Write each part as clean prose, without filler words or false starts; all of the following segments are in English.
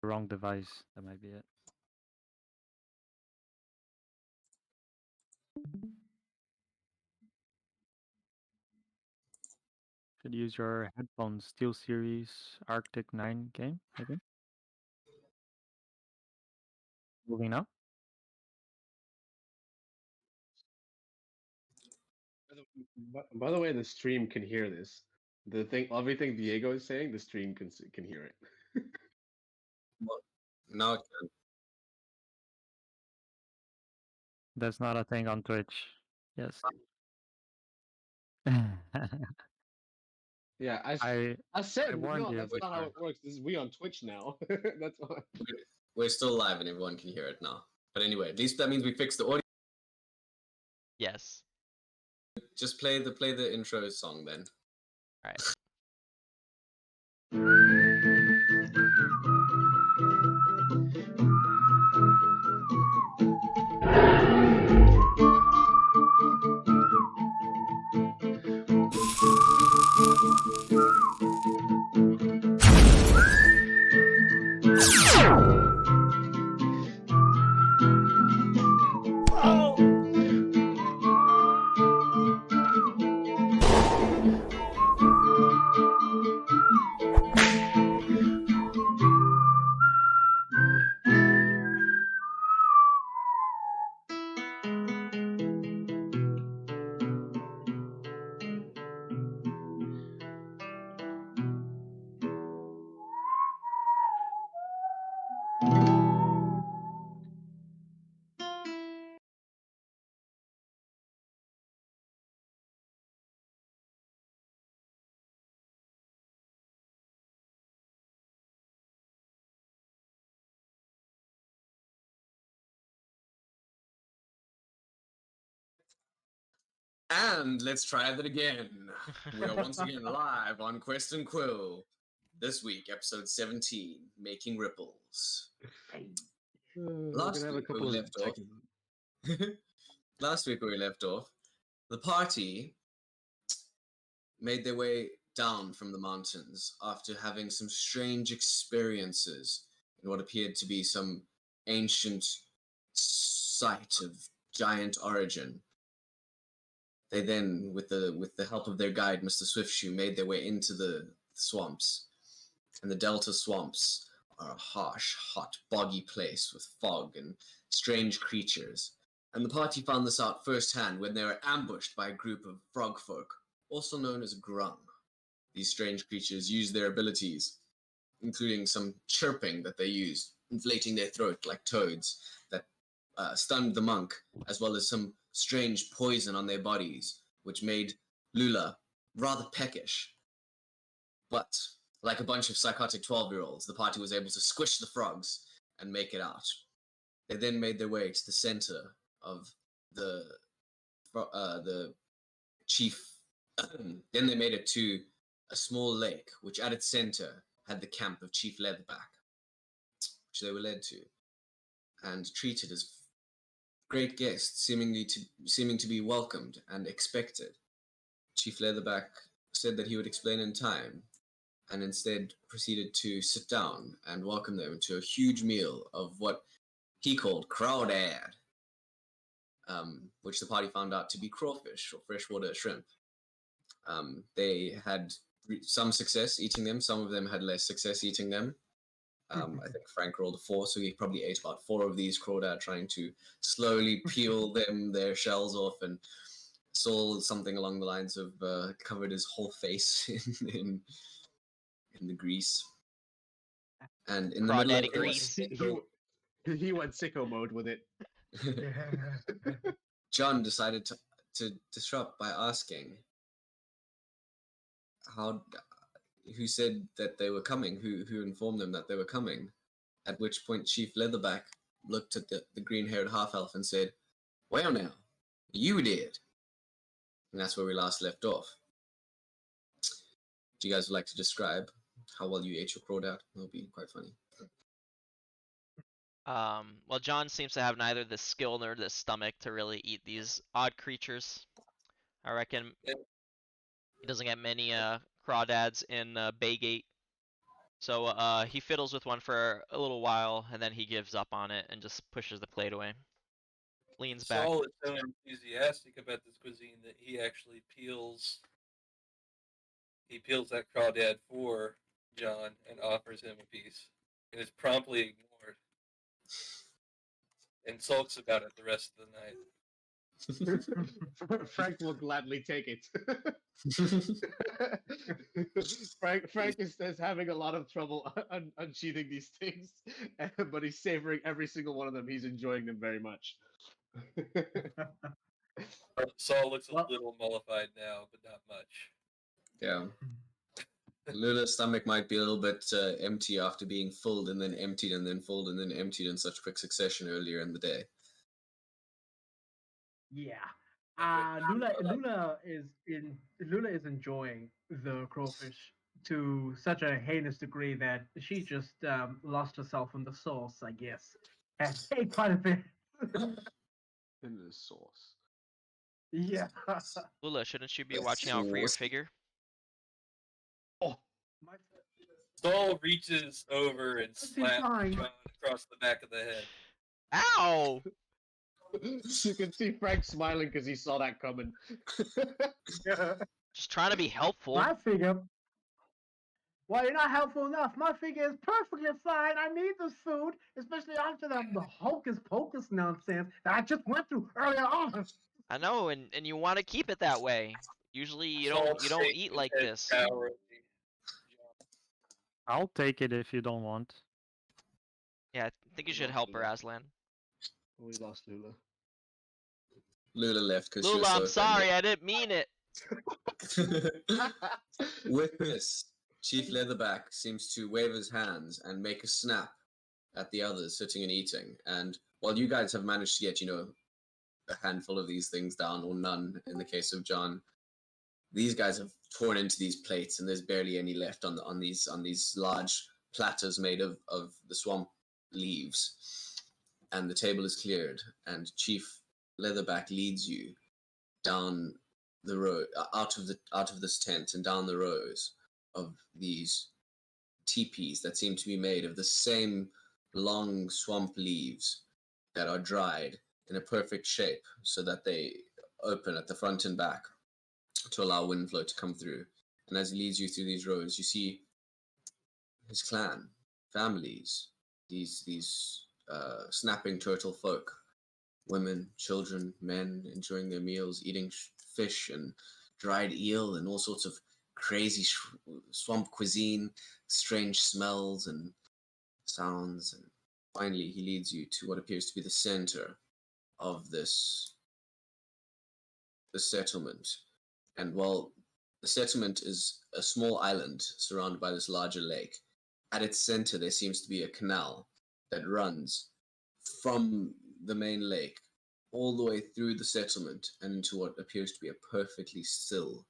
Wrong device. That might be it. Should use your headphones. Steel Series Arctic 9 game, maybe. Moving now. By the way, the stream can hear this. Everything Diego is saying, the stream can hear it. Now it can. That's not a thing on Twitch. Yes. Yeah, I said, warned no, you that's not how before. it works. This is we on Twitch now. That's why. We're still live and everyone can hear it now. But anyway, at least that means we fixed the audio. Yes. Just play the intro song then. All right. And let's try that again. We are once again live on Quest and Quill. This week, episode 17, Making Ripples. Last week where we left off. Last week where we left off, the party made their way down from the mountains after having some strange experiences in what appeared to be some ancient site of giant origin. They then, with the help of their guide, Mr. Swiftshoe, made their way into the swamps. And the Delta swamps are a harsh, hot, boggy place with fog and strange creatures. And the party found this out firsthand when they were ambushed by a group of frog folk, also known as grung. These strange creatures use their abilities, including some chirping that they used, inflating their throat like toads, that stunned the monk, as well as some strange poison on their bodies, which made Lula rather peckish. But, like a bunch of psychotic 12-year-olds, the party was able to squish the frogs and make it out. They then made their way to the center of the chief. Then they made it to a small lake, which at its center had the camp of Chief Leatherback, which they were led to and treated as great guests, seeming to be welcomed and expected. Chief Leatherback said that he would explain in time, and instead proceeded to sit down and welcome them to a huge meal of what he called crawdad, which the party found out to be crawfish or freshwater shrimp. They had some success eating them. Some of them had less success eating them. I think Frank rolled a 4, so he probably ate about 4 of these crawdad, trying to slowly peel their shells off, and saw something along the lines of covered his whole face in the grease. And in the middle of grease. He went sicko mode with it. John decided to disrupt by asking who said that they were coming, who informed them that they were coming. At which point Chief Leatherback looked at the green-haired half-elf and said, "Well now, you did." And that's where we last left off. Do you guys like to describe how well you ate your crawdad? That'll be quite funny. Well, John seems to have neither the skill nor the stomach to really eat these odd creatures. I reckon he doesn't get many crawdads in Baygate. So he fiddles with one for a little while, and then he gives up on it and just pushes the plate away. Leans back. Saul is so enthusiastic about this cuisine that he actually peels that crawdad for John and offers him a piece, and is promptly ignored and sulks about it the rest of the night. Frank will gladly take it. Frank is having a lot of trouble unsheathing these things, but he's savoring every single one of them. He's enjoying them very much. Saul looks a Well- little mollified now, but not much. Yeah. Lula's stomach might be a little bit empty after being filled and then emptied and then filled and then emptied in such quick succession earlier in the day. Yeah. Lula is enjoying the crawfish to such a heinous degree that she just lost herself in the sauce, I guess, and ate quite a bit. In the sauce. Yeah. Lula, shouldn't you be That's watching out for your saucy. figure? Oh, My- Saul reaches over and That's slaps fine. John across the back of the head. Ow! you can see Frank smiling because he saw that coming. Just trying to be helpful. My figure. Well, you're not helpful enough. My figure is perfectly fine. I need this food, especially after the hocus pocus nonsense that I just went through earlier on. I know, and you want to keep it that way. Usually you Saul don't shakes eat his like head this. sourly. I'll take it if you don't want. Yeah, I think you should Lost help her, Lula. Aslan. We lost Lula. Lula left because she Lula, was so I'm sorry, I didn't mean it. offended. With this, Chief Leatherback seems to wave his hands and make a snap at the others sitting and eating. And while you guys have managed to get, a handful of these things down, or none in the case of John, these guys have torn into these plates, and there's barely any left on these large platters made of the swamp leaves. And the table is cleared, and Chief Leatherback leads you down the road, out of this tent and down the rows of these teepees that seem to be made of the same long swamp leaves that are dried in a perfect shape so that they open at the front and back to allow wind flow to come through. And as he leads you through these rows, you see his clan, families, these snapping turtle folk, women, children, men enjoying their meals, eating fish and dried eel and all sorts of crazy swamp cuisine, strange smells and sounds. And finally, he leads you to what appears to be the center of the settlement. And while the settlement is a small island surrounded by this larger lake, at its center there seems to be a canal that runs from the main lake all the way through the settlement and into what appears to be a perfectly still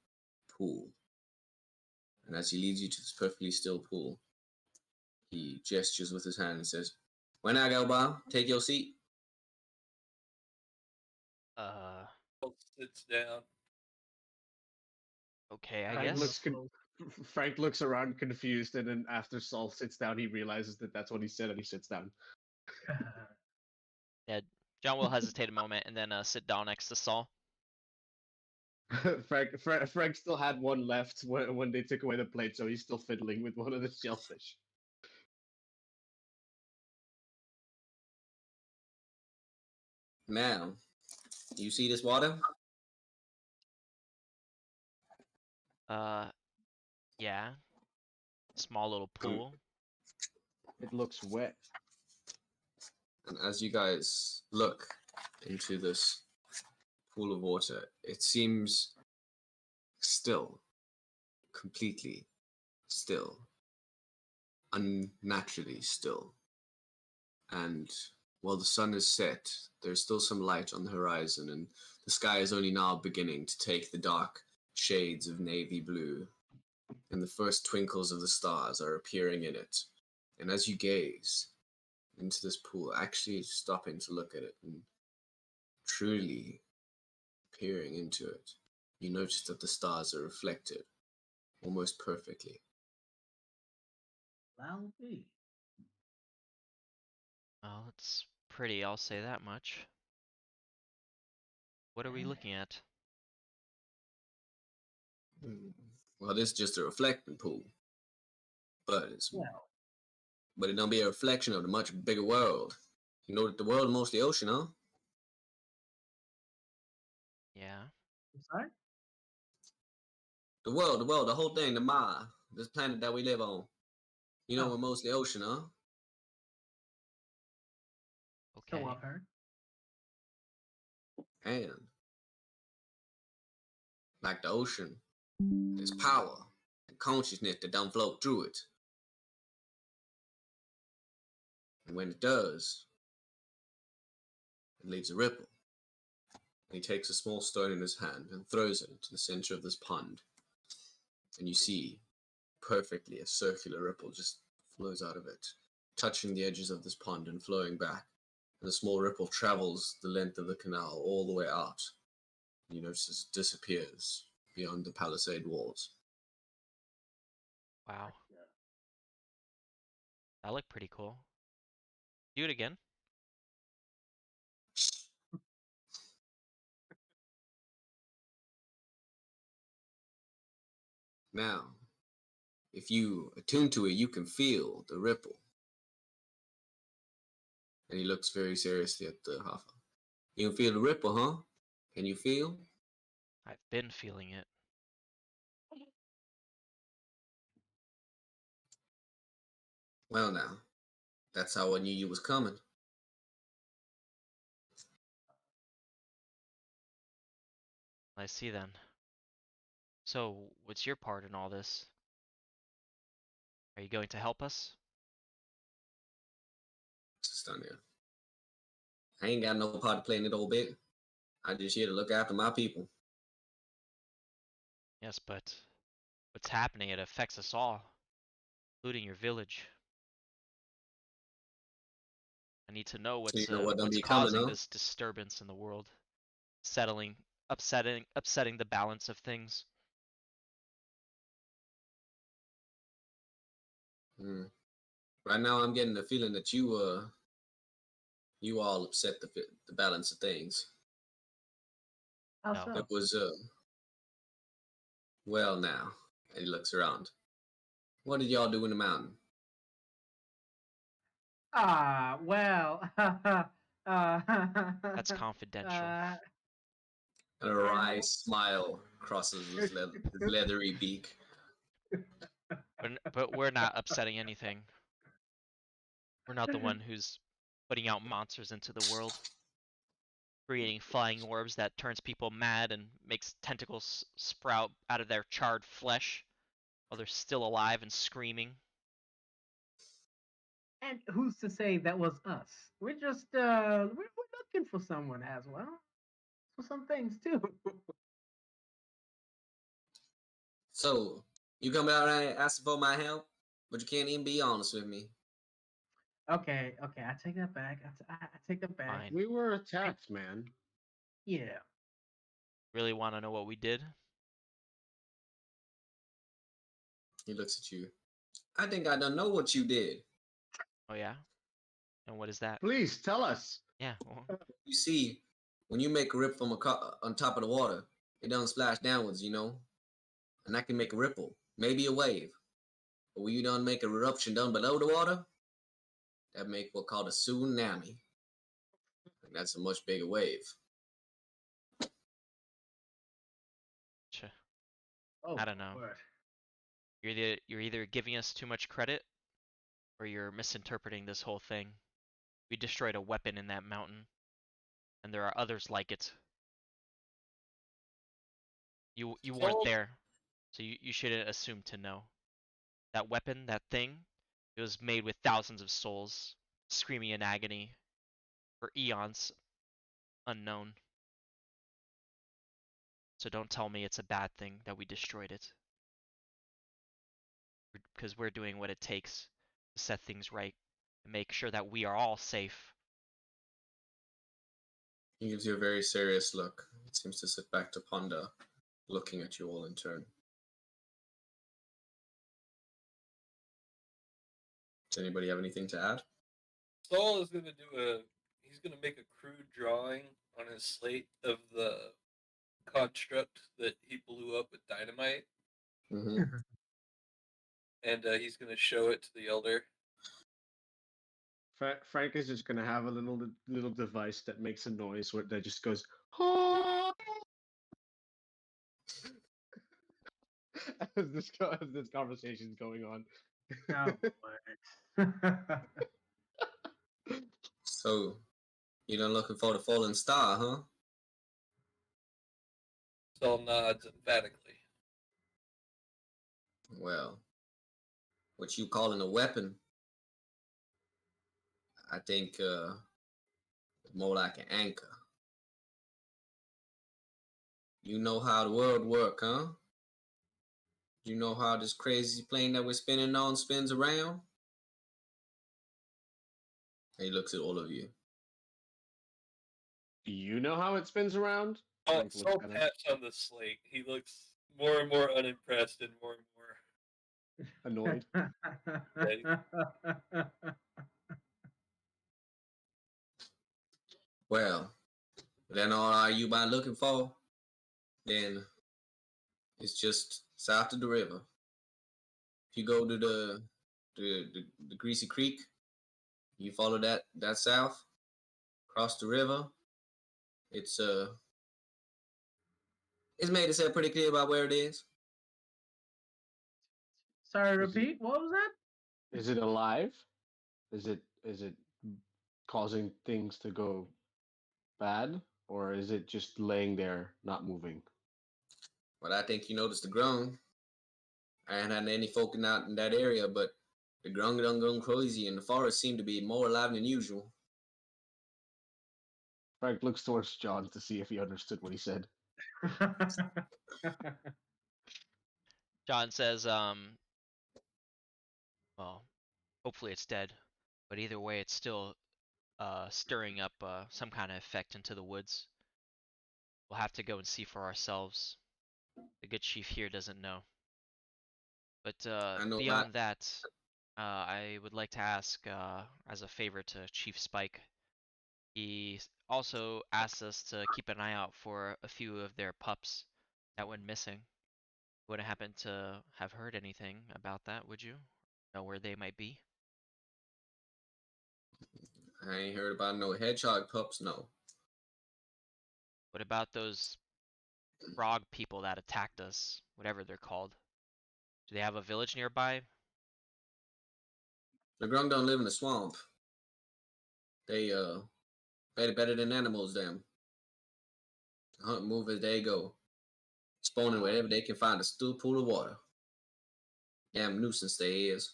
pool. And as he leads you to this perfectly still pool, he gestures with his hand and says, "When I go by, take your seat." Saul sits down. Okay, I Frank guess. Frank looks around confused, and then after Saul sits down, he realizes that that's what he said, and he sits down. Yeah, John will hesitate a moment and then sit down next to Saul. Frank still had one left when they took away the plate, so he's still fiddling with one of the shellfish. "Now, you see this water?" Yeah. Small little pool. It looks wet. And as you guys look into this pool of water, it seems still, completely still, unnaturally still. And while the sun is set, there's still some light on the horizon, and the sky is only now beginning to take the dark shades of navy blue, and the first twinkles of the stars are appearing in it. And as you gaze into this pool, actually stopping to look at it and truly peering into it, you notice that the stars are reflected almost perfectly. I'll be. Well, it's pretty, I'll say that much. What are we Yeah. looking at? Well, this is just a reflecting pool, but Well, it don't be a reflection of the much bigger world. You know that the world is mostly ocean, huh? Yeah. I'm sorry? The whole thing, the Ma, this planet that we live on. You know Oh, we're mostly ocean, huh? so Okay. I've heard. And like the ocean, there's power and consciousness that don't float through it. And when it does, it leaves a ripple. And he takes a small stone in his hand and throws it into the center of this pond. And you see perfectly a circular ripple just flows out of it, touching the edges of this pond and flowing back. And the small ripple travels the length of the canal all the way out. And you notice it disappears beyond the palisade walls. Wow. That looked pretty cool. Do it again. Now, if you attune to it, you can feel the ripple. And he looks very seriously at the Hafa. You can feel the ripple, huh? Can you feel? I've been feeling it. Well, now, that's how I knew you was coming. I see then. So, what's your part in all this? Are you going to help us? Just done here. I ain't got no part to play in it, old bit. I just here to look after my people. Yes, but what's happening, it affects us all, including your village. I need to know So you know what done what's be coming, causing huh? this disturbance in the world, upsetting the balance of things. Hmm. Right now, I'm getting the feeling that you all upset the balance of things. How No, It so? was well now. And he looks around. What did y'all do in the mountain? Ah, well, that's confidential. uh, And a wry well, smile crosses his leathery beak. But we're not upsetting anything. We're not the one who's putting out monsters into the world, creating flying orbs that turns people mad and makes tentacles sprout out of their charred flesh while they're still alive and screaming. and who's to say that was us? We're just we're looking for someone as well, for some things too. So, you come out and asking for my help, but you can't even be honest with me. Okay, okay, I take that back. I take that back. Fine. We were I, attacked, man. yeah. Really want to know what we did? He looks at you. I think I don't know what you did. Oh yeah? And what is that? Please tell us. Yeah, well, You see, when you make a rip from on top of the water, it doesn't splash downwards, you know? And that can make a ripple, maybe a wave. But when you done make an eruption down below the water, that make what's called a tsunami. And that's a much bigger wave. Oh I my don't know. word. You're either giving us too much credit or you're misinterpreting this whole thing. We destroyed a weapon in that mountain, and there are others like it. You weren't So there, so you shouldn't assume to know. That weapon, that thing, it was made with thousands of souls, screaming in agony for eons unknown. So don't tell me it's a bad thing that we destroyed it. Because we're doing what it takes to set things right and make sure that we are all safe. He gives you a very serious look. He seems to sit back to ponder, looking at you all in turn. Does anybody have anything to add? Saul is gonna he's gonna make a crude drawing on his slate of the construct that he blew up with dynamite, Hmm. and he's gonna show it to the elder. Frank is just gonna have a little device that makes a noise that just goes as this conversation's going on. Oh, what? So, you done looking for the fallen star, huh? Saul nods emphatically. Well, what you calling a weapon? I think more like an anchor. You know how the world work, huh? You know how this crazy plane that we're spinning on spins around? And he looks at all of you. Do you know how it spins around? Frank looks Saul at him, taps on the slate. He looks more and more unimpressed and more annoyed. Well, then all are you by looking for? Then it's just south of the river. If you go to the Greasy Creek, you follow that south, cross the river. It's it's made itself pretty clear about where it is. Sorry, Is it, repeat. What was that? is it alive? Is it causing things to go bad, or is it just laying there not moving? But I think you noticed the grung. I ain't had any folk in that area, but the grung done gone crazy, and the forest seemed to be more alive than usual. Frank looks towards John to see if he understood what he said. John says, well, hopefully it's dead, but either way, it's still stirring up some kind of effect into the woods. We'll have to go and see for ourselves. The good chief here doesn't know. But I know that. beyond that, I would like to ask, as a favor to Chief Spike, he also asked us to keep an eye out for a few of their pups that went missing. Wouldn't happen to have heard anything about that, would you? Know where they might be? I ain't heard about no hedgehog pups, no. What about those frog people that attacked us, whatever they're called? Do they have a village nearby? The grung don't live in the swamp. They better than animals, them. Hunt and move as they go. Spawning wherever they can find a still pool of water. Damn nuisance they is.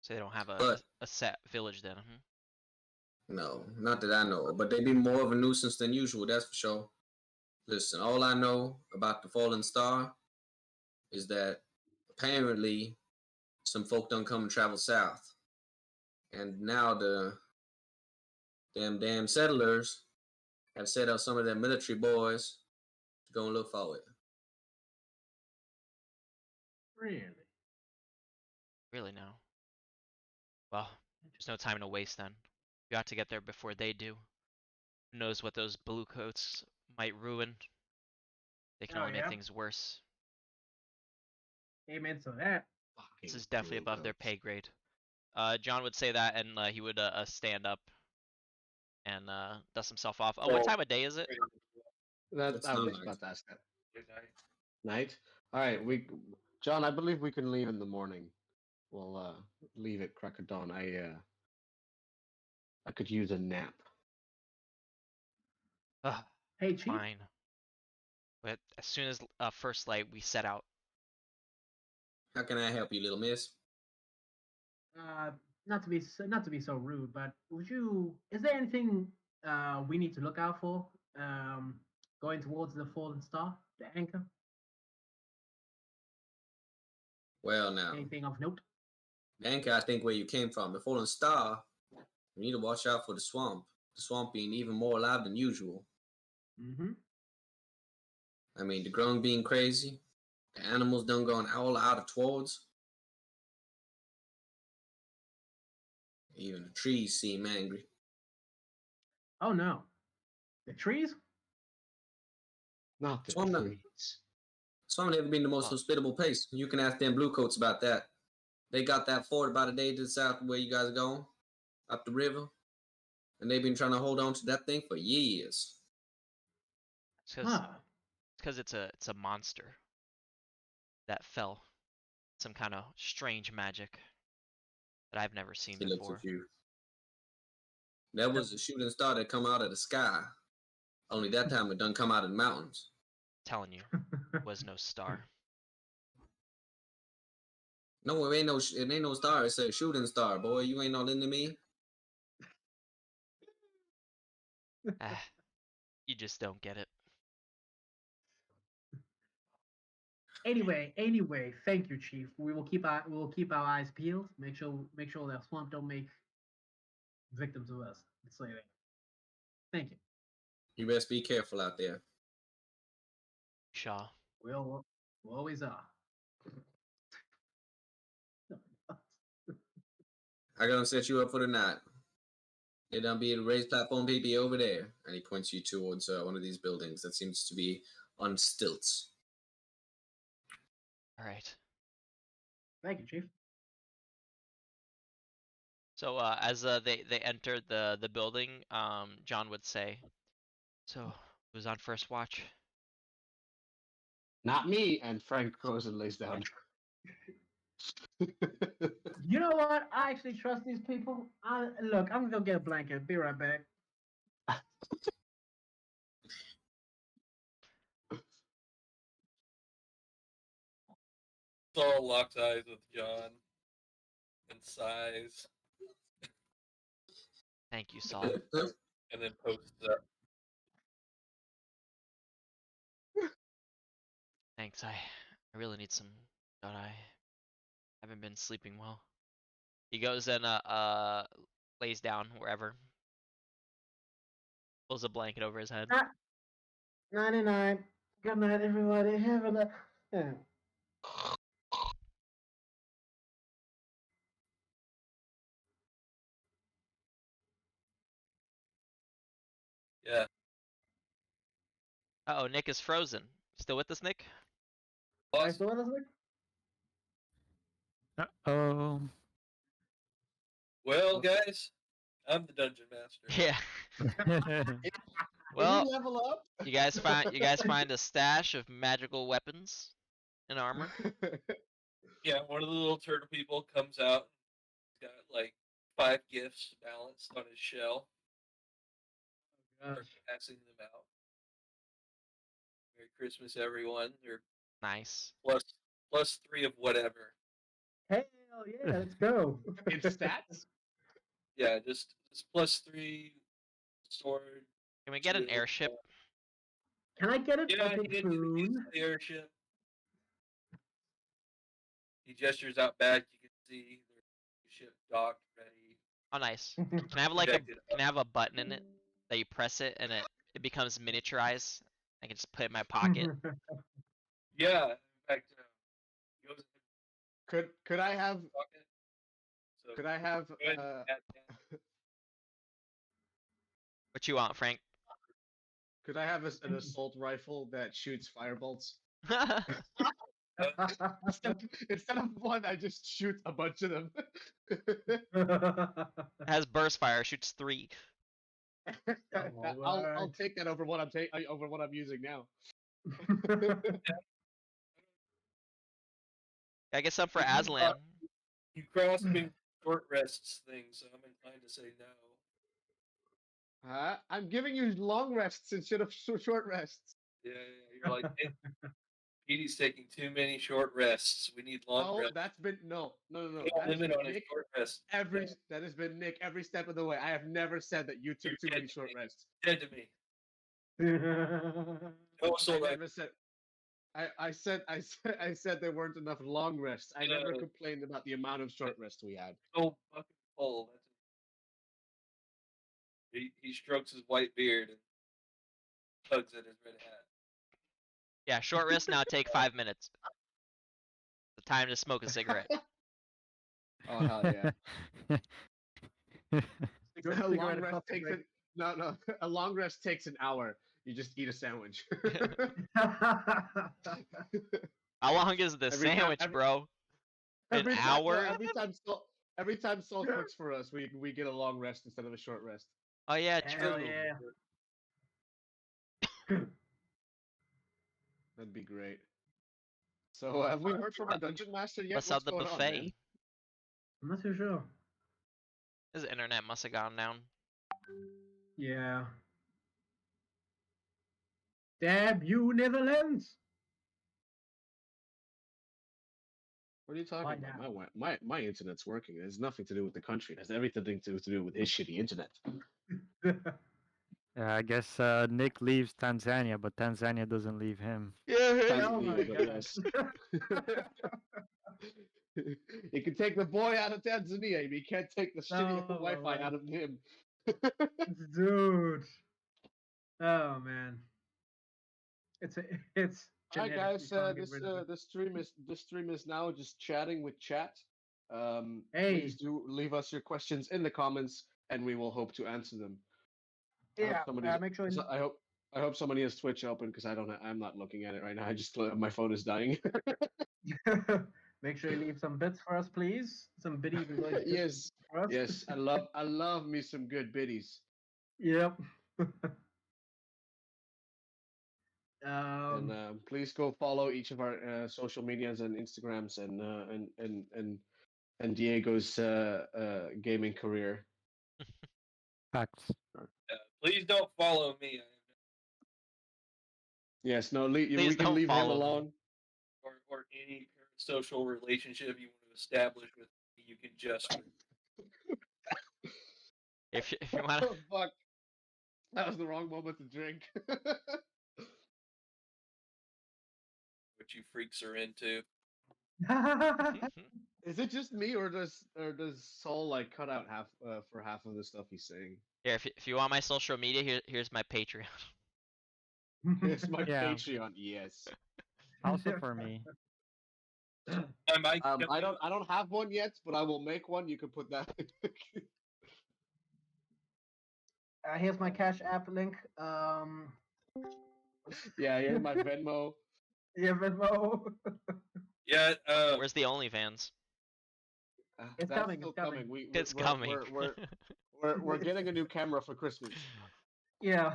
So they don't have But a set village then, hmm? no, not that I know. But they be more of a nuisance than usual, that's for sure. Listen, all I know about the fallen star is that apparently some folk done come and travel south. And now the damn settlers have set up some of their military boys to go and look for it. Really? Really now. Well, there's no time to waste then. We got to get there before they do. Who knows what those blue coats might ruin? They can Oh only make yeah. things worse. Amen to that. This Fucking is definitely blue above their coats. pay grade. John would say that, and he would stand up and dust himself off. Oh, what Saul, time of day is it? That It's I was not just nice. about to ask that. good night. Night. All right, John. I believe we can leave in the morning. We'll leave at crack of dawn. I could use a nap. Ugh, Hey, Chief. fine. But as soon as first light, we set out. How can I help you, little miss? Uh, not to be so rude, but would you? Is there anything we need to look out for? Going towards the fallen star, the anchor. Well, now, Anything of note? Anchor, I think where you came from. The fallen star, you need to watch out for the swamp. The swamp being even more alive than usual. Mm-hmm. I mean, the grung being crazy, the animals done gone all out of towards. Even the trees seem angry. Oh no, the trees. Not the So I'm not. trees. Some never been the most Oh. hospitable place. You can ask them bluecoats about that. They got that fort about a day to the south of where you guys are going, up the river, and they've been trying to hold on to that thing for years. It's Huh. because it's a monster that fell. Some kind of strange magic that I've never seen He looks before. at you. That was a shooting star that come out of the sky. Only that time it done come out of the mountains. Telling you, was no star. No, it ain't no star. It's a shooting star, boy. You ain't no into me. Ah, you just don't get it. Anyway, thank you, Chief. We will keep our eyes peeled. Make sure that swamp don't make victims of us. Let's say that. Thank you. You best be careful out there. Shaw. We always are. I gotta set you up for the night. It done be a raised platform PP over there. And he points you towards one of these buildings that seems to be on stilts. All right. Thank you, Chief. So as they entered the building, John would say, "So who's on first watch?" Not me. And Frank goes and lays down. You know what? I actually trust these people. Look. I'm gonna go get a blanket. Be right back. Saul locks eyes with John and sighs, Thank you, Saul. and then posts up. Thanks. I really need some. But I haven't been sleeping well. He goes and lays down wherever. Pulls a blanket over his head. 99. Good night, everybody. Have a night. Yeah. Yeah. Uh oh, Nick is frozen. Still with us, Nick? Are you Boss. still with us, Nick? Uh-oh. Well, guys, I'm the dungeon master. Yeah. Did Well, we level up? you guys find a stash of magical weapons and armor. Yeah, one of the little turtle people comes out. He's got like 5 gifts balanced on his shell. Start passing them out. Merry Christmas, everyone. They're Nice. plus 3 of whatever. Hell yeah, let's go. In stats? Yeah, just plus 3 sword. Can we get an shield, airship? Can I get an Yeah, he epic did get the keys boon? to the airship. He gestures out back. You can see the ship docked, ready. Oh, nice. Can I have like a Projected can I have a button in it that you press it and it becomes miniaturized? I can just put it in my pocket. Yeah, in fact, he goes in Could I have his pocket. So could I have go ahead and add that. What you want, Frank? could I have an assault rifle that shoots firebolts? Instead of one, I just shoot a bunch of them. Has burst fire, shoots 3. I'll take that over what I'm using now. I guess some for You, Aslan. You crossed me short rests thing, so I'm inclined to say no. I'm giving you long rests instead of short rests. Yeah, you're like, hey, Petey's taking too many short rests. We need long Oh, rests. that's been no. No That has limit been on his Nick short rest. that has been Nick every step of the way. I have never said that you took You're too many dead to short me. rests. Dead to me. No I soul never said. I said there weren't enough long rests. I never complained about the amount of short rests we had. so fucking full. He strokes his white beard and tugs at his red hat. Yeah, short rest now take 5 minutes. The time to smoke a cigarette. Oh hell yeah! Good A long cigarette rest coffee takes break. it. No. A long rest takes an hour. You just eat a sandwich. How long is the every time, sandwich, bro? An every time, no, hour? every time Sol cooks for us, we get a long rest instead of a short rest. Oh yeah, Hell true. yeah. That'd be great. So have we heard from our dungeon master yet? What's What's up the going on, man? buffet? I'm not too sure. His internet must have gone down. Yeah. Damn you, Netherlands! What are you talking Why about? now? My internet's working. It has nothing to do with the country. It has everything to do with his shitty internet. Yeah, I guess Nick leaves Tanzania, but Tanzania doesn't leave him. Yeah. Oh my Tanzania, but god. yes. You can take the boy out of Tanzania, but you can't take the shitty Oh, Wi-Fi my out of him. dude. Oh man. It's Hi genetically guys, can't get rid of it. this stream is now just chatting with chat. Hey. Please do leave us your questions in the comments, and we will hope to answer them. Yeah, make sure I hope somebody has Twitch open because I'm not looking at it right now. I just my phone is dying. make sure you leave some bits for us, please. Some biddies and goodies Yes, for us. yes, I love me some good biddies. Yep. And please go follow each of our social medias and Instagrams and Diego's gaming career. Facts. Please don't follow me. Yes, no, Please we can don't leave him follow me. alone. Or any social relationship you want to establish with me, you can just If you want to, Oh fuck, that was the wrong moment to drink. what you freaks are into. Is it just me, or does Saul like cut out half for half of the stuff he's saying? here, if you want my social media, here's my Patreon. It's my Yeah. Patreon. Yes. Also for me. My mic I don't have one yet, but I will make one. You can put that. Here's my Cash App link. Yeah, here's my Venmo. Yeah, Venmo. Yeah, Where's the OnlyFans? It's That's coming, still it's coming. It's coming. We're getting a new camera for Christmas. Yeah.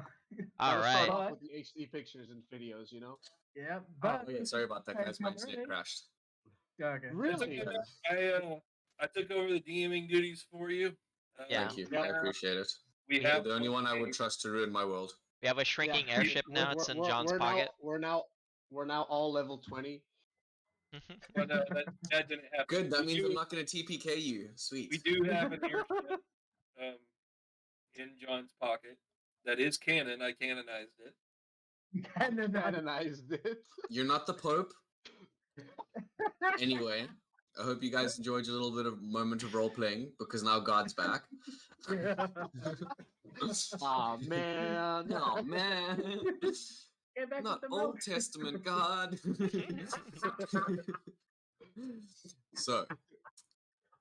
All Gotta start right. off with the HD pictures and videos, you know. Yeah, Oh, but yeah, sorry about that, guys. My camera, internet crashed. Okay. it's Really? okay. I took over the DMing duties for you. Yeah. Thank you. Yeah. I appreciate it. We Yeah. have You're the only one I would trust to ruin my world. We have a shrinking airship now. It's in John's pocket. We're now all level 20. But that didn't happen. Good. That We means do- I'm not going to TPK you. Sweet. We do have an airship in John's pocket. That is canon. I canonized it. Canonized it. You're not the Pope. Anyway, I hope you guys enjoyed your little bit of moment of role playing because now God's back. Aw, man. Oh man. Get back Not with the Old milk. Testament God. So,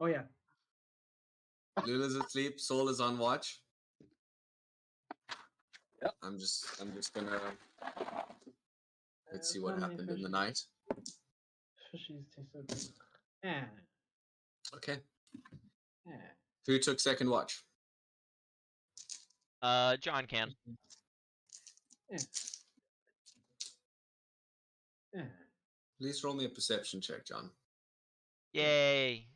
Oh yeah. Lula's asleep, Saul is on watch. Yep. I'm just gonna let's see what happened in the night. Fishies taste so good. Yeah. Okay. Yeah. Who took second watch? John can. Yeah. Please roll me a perception check, John. Yay.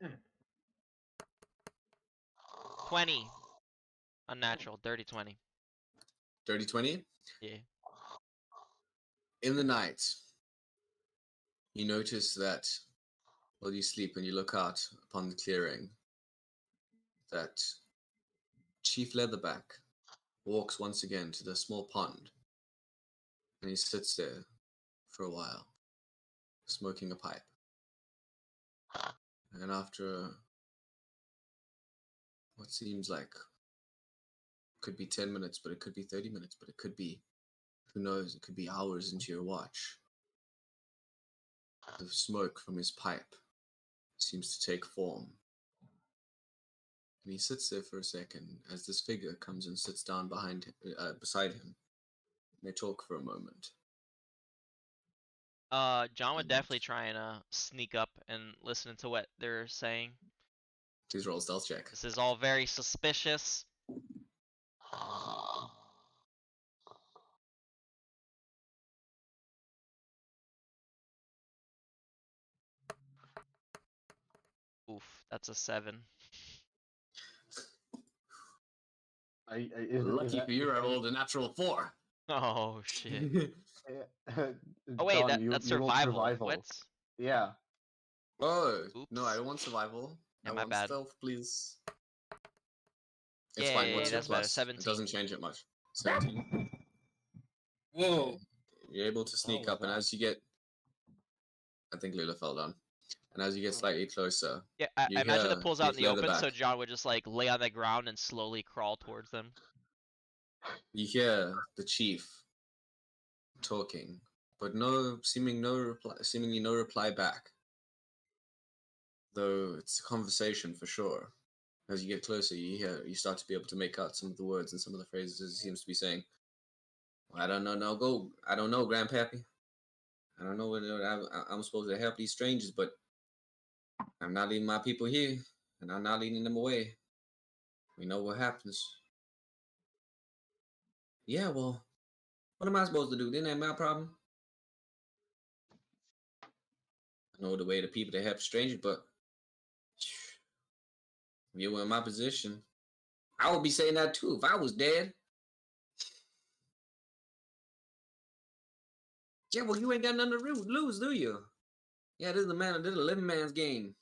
Yeah. 20. Unnatural. Dirty 20. Dirty 20? Yeah. In the night, you notice that while you sleep and you look out upon the clearing, that Chief Leatherback walks once again to the small pond, and he sits there for a while, smoking a pipe. And after what seems like could be 10 minutes, but it could be 30 minutes, but it could be, who knows, it could be hours into your watch. The smoke from his pipe seems to take form And he sits there for a second as this figure comes and sits down beside him. They talk for a moment. John would And definitely try and sneak up and listen to what they're saying. please roll a stealth check. This is all very suspicious. Oof, that's a 7. Lucky for you, I rolled a natural 4. Oh shit. John, Oh wait, you that's rolled survival. survival. What? Yeah. Oh, no, I Oops. don't want survival. Yeah, I my want bad. stealth, please. It's fine. Yay, What's your that's better. plus? 17. It doesn't change it much. 17. Whoa. You're able to sneak was up, and that? as you get... I think Lula fell down. And as you get slightly closer, Yeah, I you imagine it hear pulls out in Chief the open, so Leatherback. John would just like lay on the ground and slowly crawl towards them. You hear the chief talking, but seemingly no reply back. Though it's a conversation for sure. As you get closer, you start to be able to make out some of the words and some of the phrases he seems to be saying. I don't know, I don't know, Grandpappy. I don't know whether I'm supposed to help these strangers, but I'm not leaving my people here, and I'm not leading them away. We know what happens. Yeah, well, what am I supposed to do? Then ain't my problem. I know the way the people to help strangers, but if you were in my position, I would be saying that too if I was dead. Yeah, well, you ain't got nothing to lose, do you? Yeah, this is a living man's game.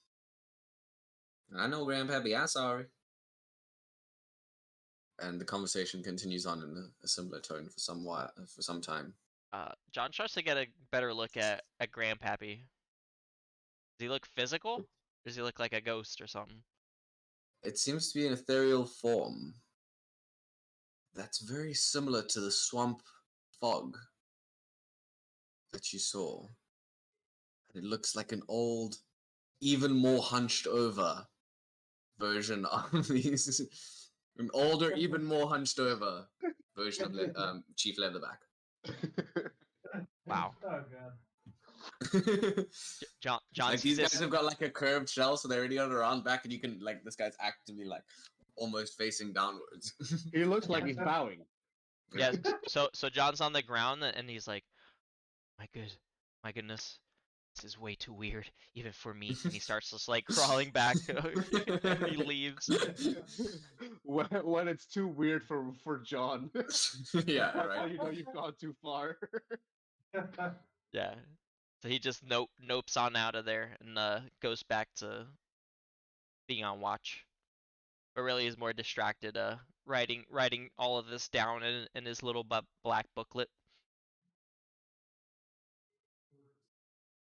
I know, Grandpappy, I'm sorry. And the conversation continues on in a similar tone for some time. John tries to get a better look at Grandpappy. Does he look physical? Or does he look like a ghost or something? It seems to be an ethereal form that's very similar to the swamp fog that you saw. And it looks like an old, even more hunched over version of these. An older, even more hunched over version of Chief Leatherback. Wow. Oh god. John Like sees these guys this. have got like a curved shell, so they're already on around back, and you can like this guy's actively like almost facing downwards. He looks like Yeah. he's bowing. Yeah. So John's on the ground and he's like, my goodness, this is way too weird, even for me. And he starts just like crawling back. He leaves. When it's too weird for John. Yeah, That's right. how you know you've gone too far. Yeah. So he just nopes on out of there and goes back to being on watch. But really is more distracted writing all of this down in his little black booklet.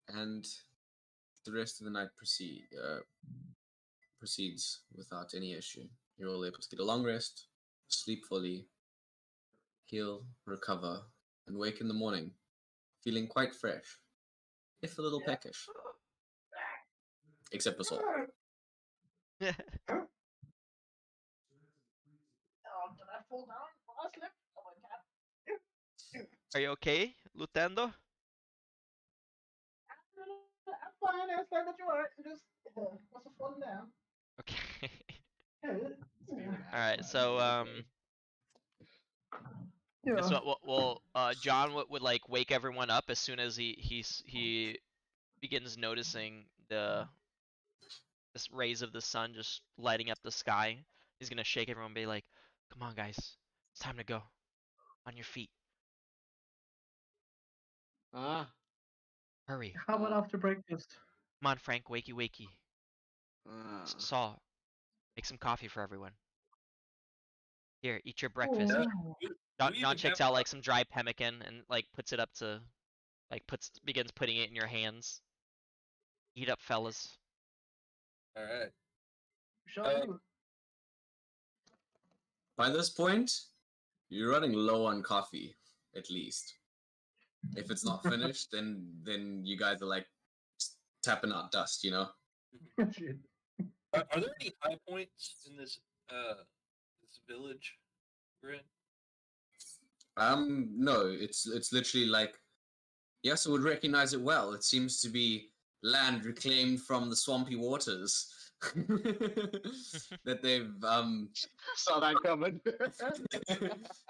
And the rest of the night proceeds without any issue. You're all able to get a long rest, sleep fully, heal, recover, and wake in the morning feeling quite fresh, if a little peckish. Except for Saul. Oh, did I fall down when I slept? Oh my god. Are you okay, Lutendo? I'm fine. I slept that you are. Just must have fallen down. Okay. Yeah. All right. So guess Yeah. what? Well, John would like wake everyone up as soon as he begins noticing this rays of the sun just lighting up the sky. He's gonna shake everyone and be like, "Come on, guys, it's time to go. On your feet. Ah. Hurry. How about after breakfast? Come on, Frank. Wakey, wakey. Saul, make some coffee for everyone. Here, eat your breakfast." Yeah. Oh. Do we John even takes have out like some dry pemmican and like puts it up to, like begins putting it in your hands. Eat up, fellas. All right. Shall Uh, do. By this point, you're running low on coffee, at least. If it's not finished, then you guys are like tapping out dust, you know? Shit. Are there any high points in this this village we're in? No, it's literally like yes, I would recognize it well. It seems to be land reclaimed from the swampy waters that they've Saw that coming.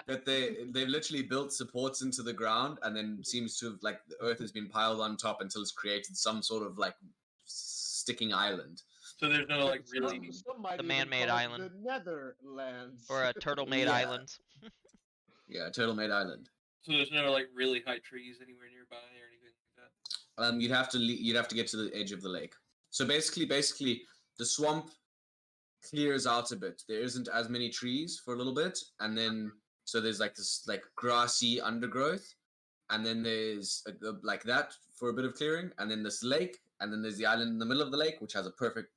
that they've literally built supports into the ground and then seems to have like the earth has been piled on top until it's created some sort of like sticking island. So there's no like really. Some might The even man-made call it island. the Netherlands. Or a turtle-made Yeah. island. Yeah, turtle-made island. So there's no like really high trees anywhere nearby or anything like that. You'd have to get to the edge of the lake. So basically, the swamp clears out a bit. There isn't as many trees for a little bit, and then so there's like this like grassy undergrowth, and then there's like that for a bit of clearing, and then this lake, and then there's the island in the middle of the lake, which has a perfect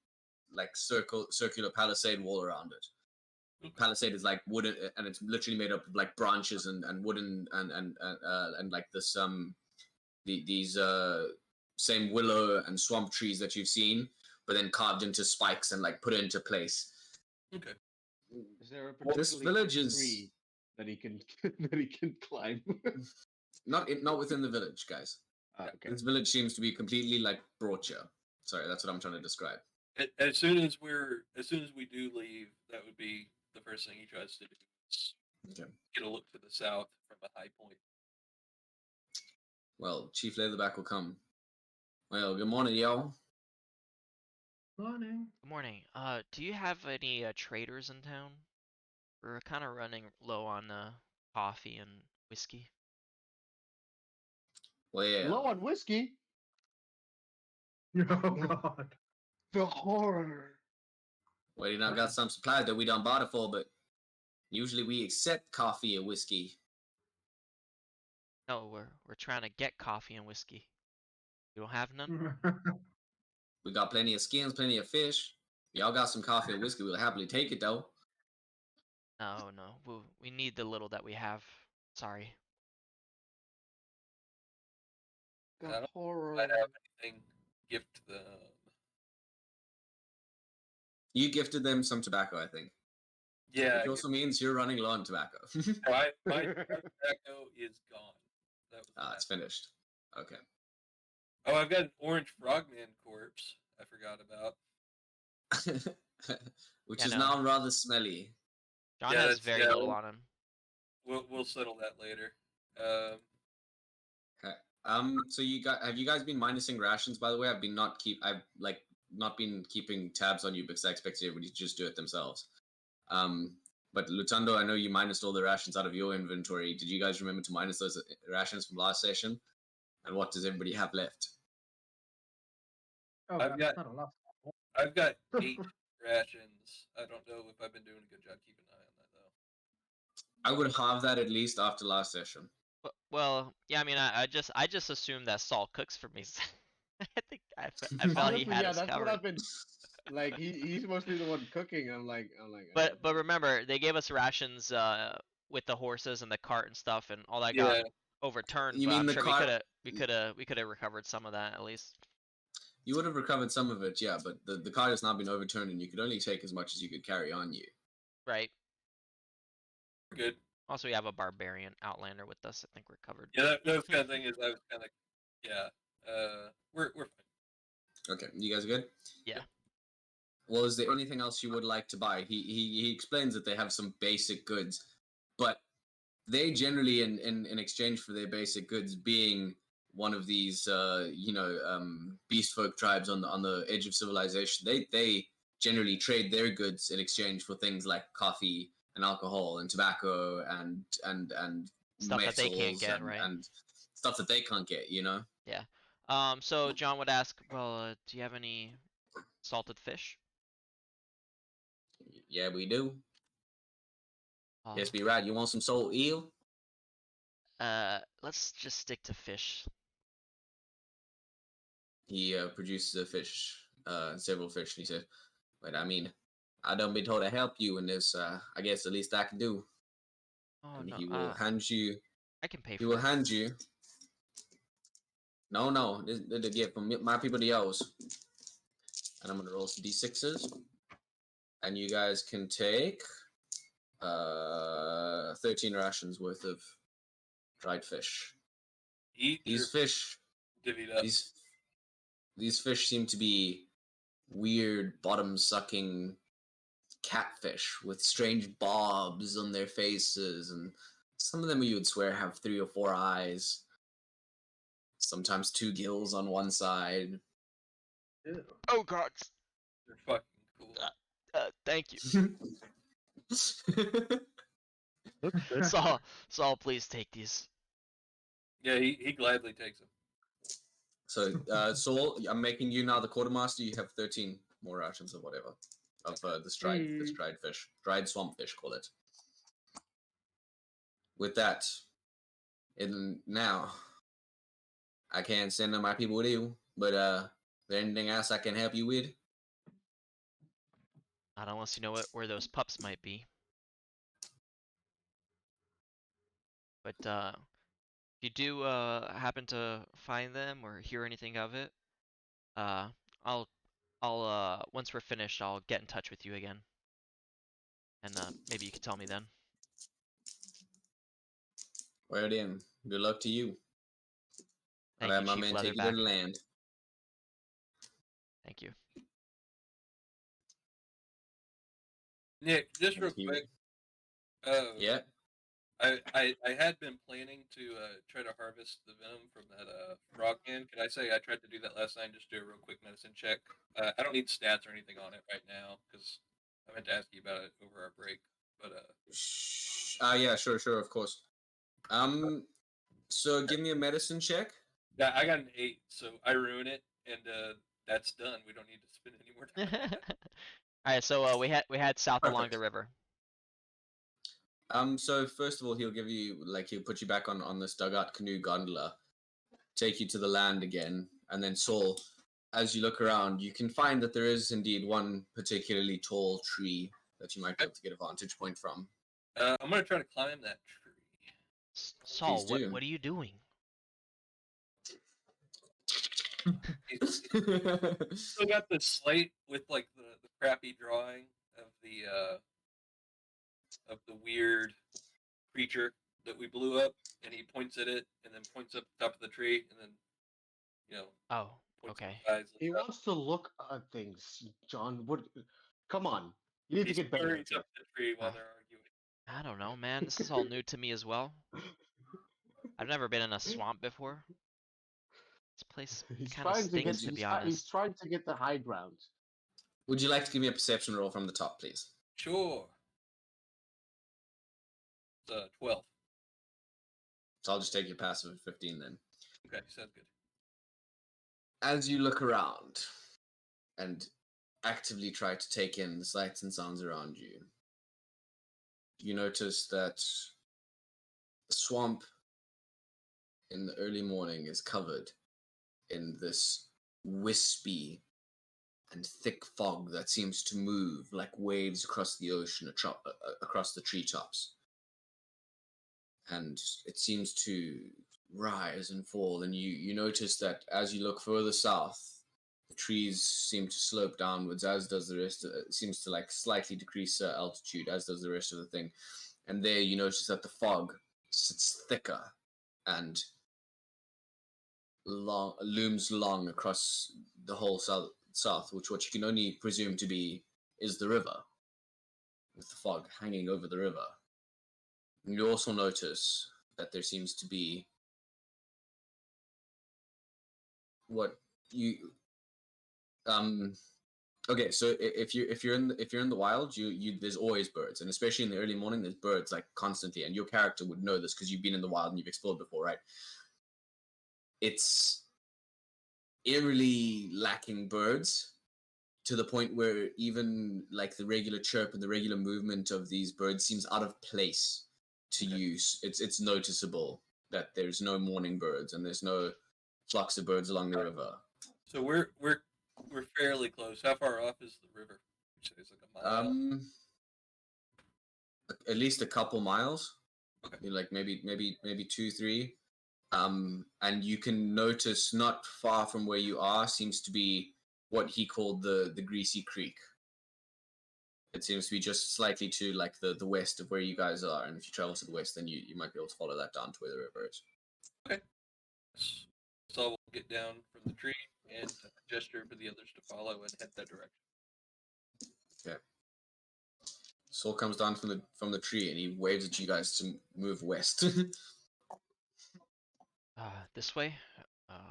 like circular palisade wall around it. Palisade is like wooden, and it's literally made up of like branches and wooden and like this these same willow and swamp trees that you've seen, but then carved into spikes and like put into place. Okay. Is there a This particularly village high is tree that he can that he can climb? not within the village, guys. Okay. This village seems to be completely like broadsure. Sorry, that's what I'm trying to describe. As soon as we do leave, that would be the first thing he tries to do. Is Okay. get a look to the south from a high point. Well, Chief Leatherback will come. Well, good morning, y'all. Morning. Good morning. Do you have any traders in town? We're kind of running low on coffee and whiskey. Well, yeah. Low on whiskey. Oh God. The horror. Well, you know, got some supplies that we done bought it for, but usually we accept coffee and whiskey. No, we're trying to get coffee and whiskey. You don't have none? We got plenty of skins, plenty of fish. Y'all got some coffee and whiskey. We'll happily take it, though. No, we need the little that we have. Sorry. The I don't horror. might have anything gift them. You gifted them some tobacco, I think. Yeah, Which also means you're running low on tobacco. my tobacco is gone. That was It's finished. Okay. Oh, I've got an orange frogman corpse. I forgot about. Which Yeah, is no. now rather smelly. John Yeah, has that's- very yeah, little on him. We'll settle that later. So have you guys been minusing rations? By the way, I've not been keeping tabs on you because I expected everybody to just do it themselves. But Lutando, I know you minused all the rations out of your inventory. Did you guys remember to minus those rations from last session? And what does everybody have left? Oh, I've God, got- that's not a lot. I've got 8 rations. I don't know if I've been doing a good job keeping an eye on that though. I would have that at least after last session. Well, yeah. I mean, I just assumed that Saul cooks for me. I think I felt he Honestly, had yeah, us that's covered. what I've been. Like he's supposed to be the one cooking. I'm like. But remember, they gave us rations with the horses and the cart and stuff, and all that Yeah, got overturned. You But mean I'm the sure cart- we could have recovered some of that at least. You would have recovered some of it, yeah, but the card has not been overturned and you could only take as much as you could carry on you. Right. we're good. Also, we have a barbarian outlander with us. I think we're covered. Yeah, that kind of thing is I was kind of we're fine. Okay, you guys good? Yeah. Well, is there anything else you would like to buy? He explains that they have some basic goods, but they generally, in exchange for their basic goods, being one of these, beast folk tribes on the edge of civilization, they generally trade their goods in exchange for things like coffee and alcohol and tobacco and Stuff that they can't metals get, and, right? and stuff that they can't get. You know. Yeah. So John would ask, well, do you have any salted fish? Yeah, we do. Uh, Yes, be right. You want some salt eel? Let's just stick to fish. He produces a fish, several fish, and he said, "But I mean, I done been told to help you in this. I guess the least I can do." Oh And no. he will hand you. I can pay He for will it. hand you. No, this is the gift from my people to yours. And I'm gonna roll some d6s. and you guys can take 13 rations worth of dried fish. Eat or These fish, divvied up. these fish seem to be weird bottom-sucking catfish with strange bobs on their faces, and some of them you would swear have 3 or 4 eyes, sometimes 2 gills on one side. Ew. Oh god. They're fucking cool. Thank you. Looks good. Saul, please take these. Yeah, he gladly takes them. So, Saul, I'm making you now the quartermaster. You have 13 more rations of whatever. Of this dried fish. Dried swamp fish, call it. With that, now, I can't send my people with you, but is there anything else I can help you with? Not unless you know where those pups might be. But if you do happen to find them or hear anything of it, uh, I'll once we're finished, I'll get in touch with you again, and maybe you could tell me then. Well then, good luck to you. Thank I'll have you, my Chief men take you to Leatherback. the land. Thank you. Nick, just real Thank you. quick. Yeah. I had been planning to try to harvest the venom from that frog can. Can I say I tried to do that last night? Just do a real quick medicine check. I don't need stats or anything on it right now because I meant to ask you about it over our break. But Yeah, sure, of course. So give me a medicine check. yeah, I got an 8, so I ruin it, and that's done. We don't need to spend any more time on it. All right, so we had south along Perfect. the river. So first of all, he'll put you back on this dugout canoe gondola, take you to the land again, and then Saul, as you look around, you can find that there is indeed one particularly tall tree that you might be able to get a vantage point from. I'm gonna try to climb that tree. Saul, Please do. what are you doing? Still got the slate with like the crappy drawing of the weird creature that we blew up, and he points at it, and then points up the top of the tree, and then Oh, points okay. at the eyes. He wants to look at things, John. What? Come on, you need He to get better scurries at up the tree while they're arguing. I don't know, man. This is all new to me as well. I've never been in a swamp before. This place He's kind of trying to get. stinks, to be He's honest. trying to get the high ground. Would you like to give me a perception roll from the top, please? Sure. It's 12. So I'll just take your passive at 15 then. Okay, sounds good. As you look around and actively try to take in the sights and sounds around you, you notice that the swamp in the early morning is covered in this wispy and thick fog that seems to move like waves across the ocean, across the treetops. And it seems to rise and fall, and you notice that as you look further south, the trees seem to slope downwards, as does the rest. It seems to like slightly decrease altitude, as does the rest of the thing. And there you notice that the fog sits thicker and looms long across the whole south, which what you can only presume to be is the river, with the fog hanging over the river. And you also notice that there seems to be what you okay, so if you're in the wild, you there's always birds, and especially in the early morning there's birds like constantly, and your character would know this because you've been in the wild and you've explored before, right? It's eerily lacking birds to the point where even like the regular chirp and the regular movement of these birds seems out of place to use. It's noticeable that there's no morning birds and there's no flocks of birds along the river. So we're fairly close. How far off is the river? It's like a mile. At least a couple miles. Okay. Like maybe 2, 3. And you can notice not far from where you are seems to be what he called the Greasy Creek. It seems to be just slightly to like the west of where you guys are, and if you travel to the west, then you might be able to follow that down to where the river is. Okay. So we'll get down from the tree and gesture for the others to follow and head that direction. Okay. Saul comes down from the tree and he waves at you guys to move west. This way?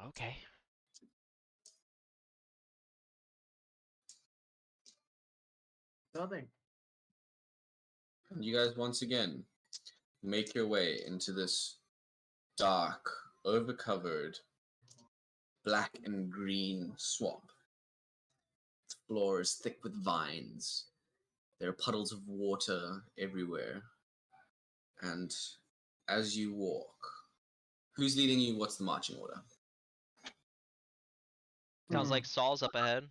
Okay. Nothing. And you guys once again make your way into this dark, overcovered, black and green swamp. The floor is thick with vines. There are puddles of water everywhere. And as you walk, who's leading you? What's the marching order? Sounds like Saul's up ahead.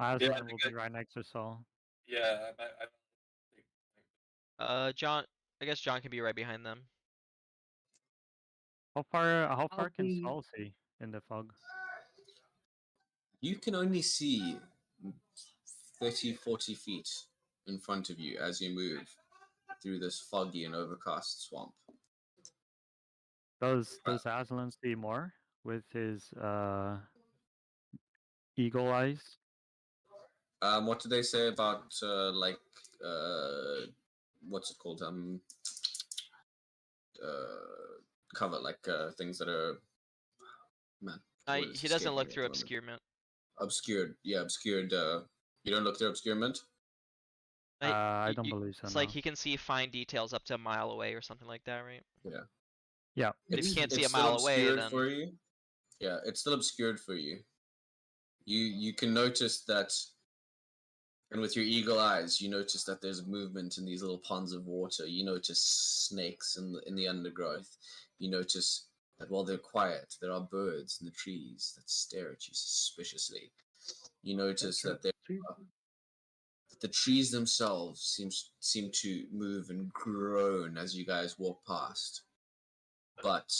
Aslan the will guy- be right next to Saul. Yeah, John. I guess John can be right behind them. How far I'll can be. Saul see in the fog? You can only see 30, 40 feet in front of you as you move through this foggy and overcast swamp. Does Aslan see more with his eagle eyes? What did they say about what's it called? Cover, like things that are, man. the word is He doesn't escaping look me at through the moment. obscurement. Obscured, yeah, obscured. You don't look through obscurement. I don't believe so. It's No. like he can see fine details up to a mile away or something like that, right? Yeah. Yeah. But if you can't see a it's still mile away, obscured then for you. Yeah, it's still obscured for you. You can notice that, and with your eagle eyes, you notice that there's movement in these little ponds of water. You notice snakes in the undergrowth. You notice that while they're quiet, there are birds in the trees that stare at you suspiciously. You notice that the trees themselves seem to move and groan as you guys walk past, but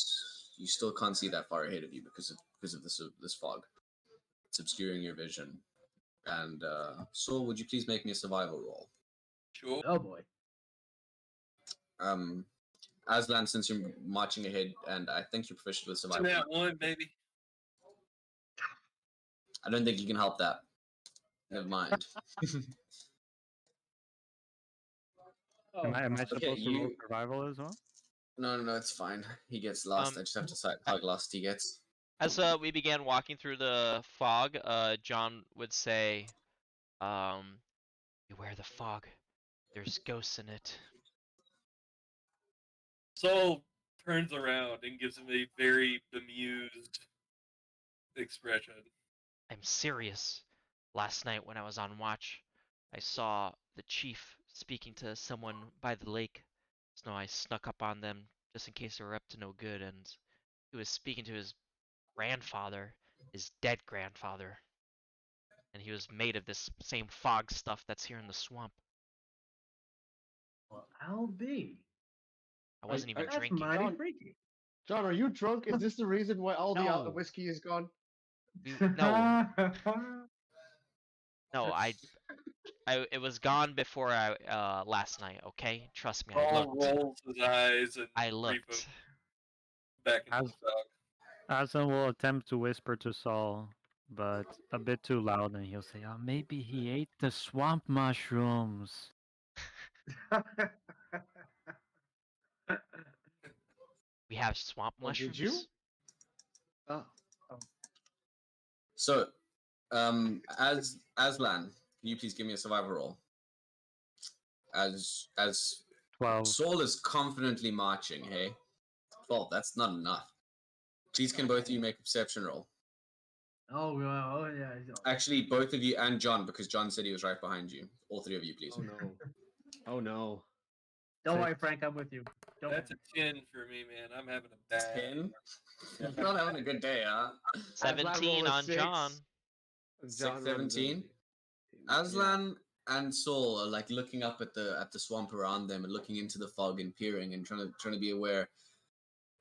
you still can't see that far ahead of you because of this fog. It's obscuring your vision. And Saul, would you please make me a survival roll? sure. Oh boy. Aslan, since you're marching ahead, and I think you're proficient with It's survival, that one, baby. I don't think you can help that. Never mind. Am I Okay, supposed to roll survival as well? No, it's fine. He gets lost. I just have to cite how lost he gets. as we began walking through the fog, John would say, "Beware the fog. There's ghosts in it." Soul turns around and gives him a very bemused expression. I'm serious. Last night when I was on watch, I saw the chief speaking to someone by the lake. So I snuck up on them just in case they were up to no good, and he was speaking to his grandfather, his dead grandfather. And he was made of this same fog stuff that's here in the swamp. Well, I'll be. I wasn't even That's drinking. mighty John- freaky. John, are you drunk? Is this the reason why all the No. whiskey is gone? No, no, it was gone before I last night. Okay, trust me, I Saul looked. rolls his eyes and I brief him looked. back into As the fog. Aslan will attempt to whisper to Saul, but a bit too loud, and he'll say, "Oh, maybe he ate the swamp mushrooms." We have swamp Oh, did mushrooms. you? Oh. So, Aslan, can you please give me a survival roll? As 12. Saul is confidently marching, hey? 12, that's not enough. Please can both of you make a perception roll. Oh, well, oh yeah. Actually, both of you and John, because John said he was right behind you. All three of you, please. Oh no. Oh no. Don't worry, Six. Frank. I'm with you. Don't That's a 10 for me, man. I'm having a bad. 10? You're not having a good day, huh? 17 roll a on 6. John. John 17? Aslan and Saul are like looking up at the swamp around them and looking into the fog and peering and trying to be aware.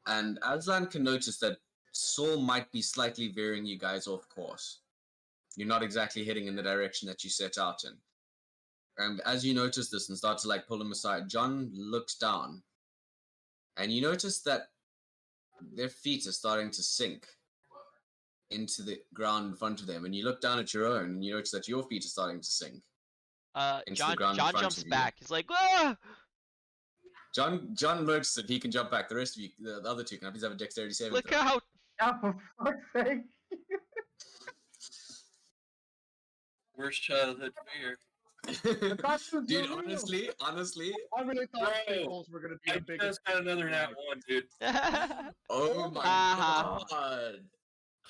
And Aslan can notice that Saul might be slightly veering you guys off course. You're not exactly heading in the direction that you set out in. And as you notice this and start to like pull him aside, John looks down, and you notice that their feet are starting to sink into the ground in front of them. And you look down at your own, and you notice that your feet are starting to sink into the ground in John front jumps of you. back. He's like, ah! John notices that he can jump back. The rest of you, the other two, can please have a dexterity saving Look throw. out! Oh, for fuck's sake. Worst childhood fear. cartoons Dude, were real. honestly, I really thought Bro, staples were gonna be I the biggest. just got another nat one, dude. oh my Haha. god.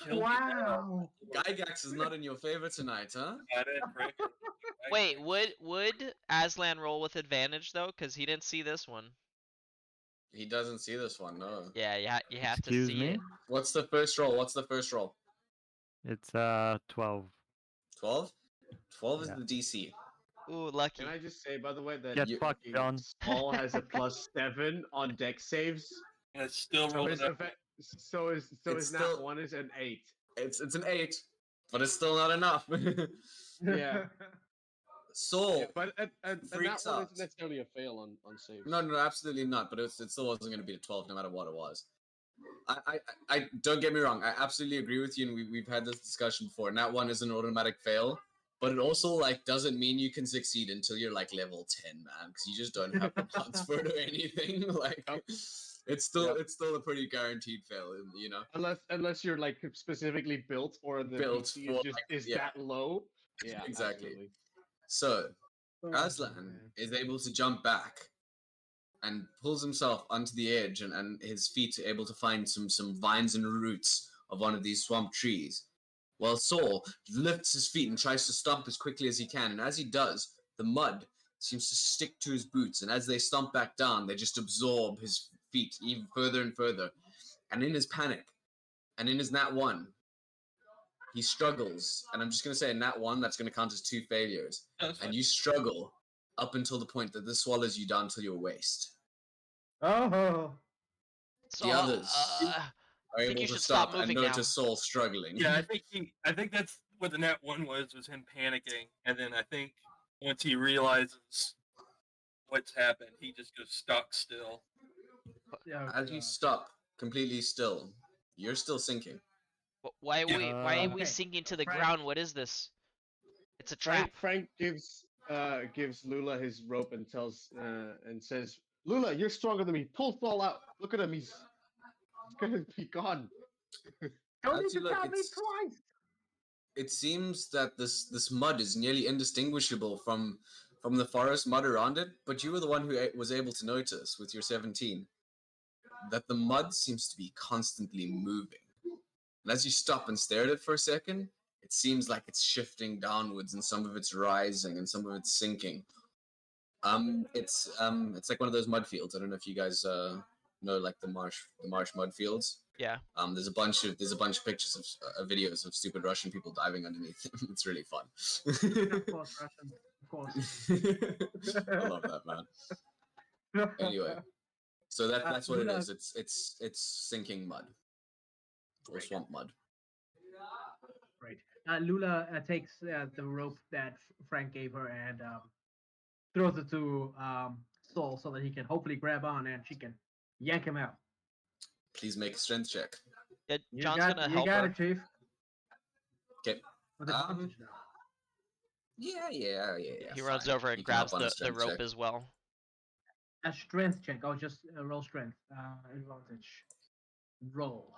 Kill me Wow. Gygax is not in your favor tonight, huh? now. I didn't break it. Wait, would Aslan roll with advantage though? Cause he didn't see this one. He doesn't see this one, no. Yeah, you have to Excuse see me? it. What's the first roll? It's 12. 12? 12 is Yeah. the DC. Ooh, lucky. Can I just say, by the way, that Get you- fucked, John. Small has a +7 on deck saves. And it's still So rolling his up. effect, so his It's nat still- 1 is an 8. It's an 8, but it's still not enough. Yeah. Soul. Yeah, but a nat freaks 1 out. isn't necessarily a fail on saves. No, absolutely not. But it still wasn't going to be a 12, no matter what it was. I don't get me wrong. I absolutely agree with you, and we've had this discussion before. Nat 1 is an automatic fail, but it also like doesn't mean you can succeed until you're like level 10, man, because you just don't have the pots for it or anything. Like, it's still a pretty guaranteed fail, you know. Unless you're like specifically built or the Built DC for, is just like, yeah. that low. Yeah, Exactly. absolutely. So Oh, Aslan man. is able to jump back and pulls himself onto the edge, and his feet are able to find some vines and roots of one of these swamp trees. While Saul lifts his feet and tries to stomp as quickly as he can, and as he does, the mud seems to stick to his boots, and as they stomp back down, they just absorb his feet even further and further. And in his panic, and in his nat 1, he struggles, and I'm just going to say a nat 1, that's going to count as 2 failures. That's And you struggle up until the point that this swallows you down to your waist. Oh. So, The others I are think able you to should stop stop and moving now. notice Soul struggling. Yeah, I think that's what the nat 1 was him panicking, and then I think once he realizes what's happened, he just goes stock still. Yeah, As you stop completely still, you're still sinking. Why are we Okay. sinking to the Frank- ground? What is this? It's a trap. Frank gives Lula his rope and says, "Lula, you're stronger than me. Pull Saul out. Look at him. He's gonna be gone." Don't As need you to look, tell me it's- twice. It seems that this mud is nearly indistinguishable from the forest mud around it, but you were the one who was able to notice with your 17 that the mud seems to be constantly moving. And as you stop and stare at it for a second, it seems like it's shifting downwards, and some of it's rising and some of it's sinking. It's like one of those mud fields. I don't know if you guys know like the marsh mud fields. Yeah. There's a bunch of pictures of videos of stupid Russian people diving underneath them. It's really fun. Of course, Russian. Of course. I love that, man. Anyway, so that's what it Lula- is. It's sinking mud or swamp mud. Right. Lula takes the rope that Frank gave her and throws it to Saul so that he can hopefully grab on and she can yank him out. Please make a strength check. Yeah, You John's got, gonna you help got her. it, Chief. Okay. With advantage now. Yeah. He runs fine. over and You can help grabs on a the strength rope check. as well. A strength check. I'll just roll strength. Advantage. Roll.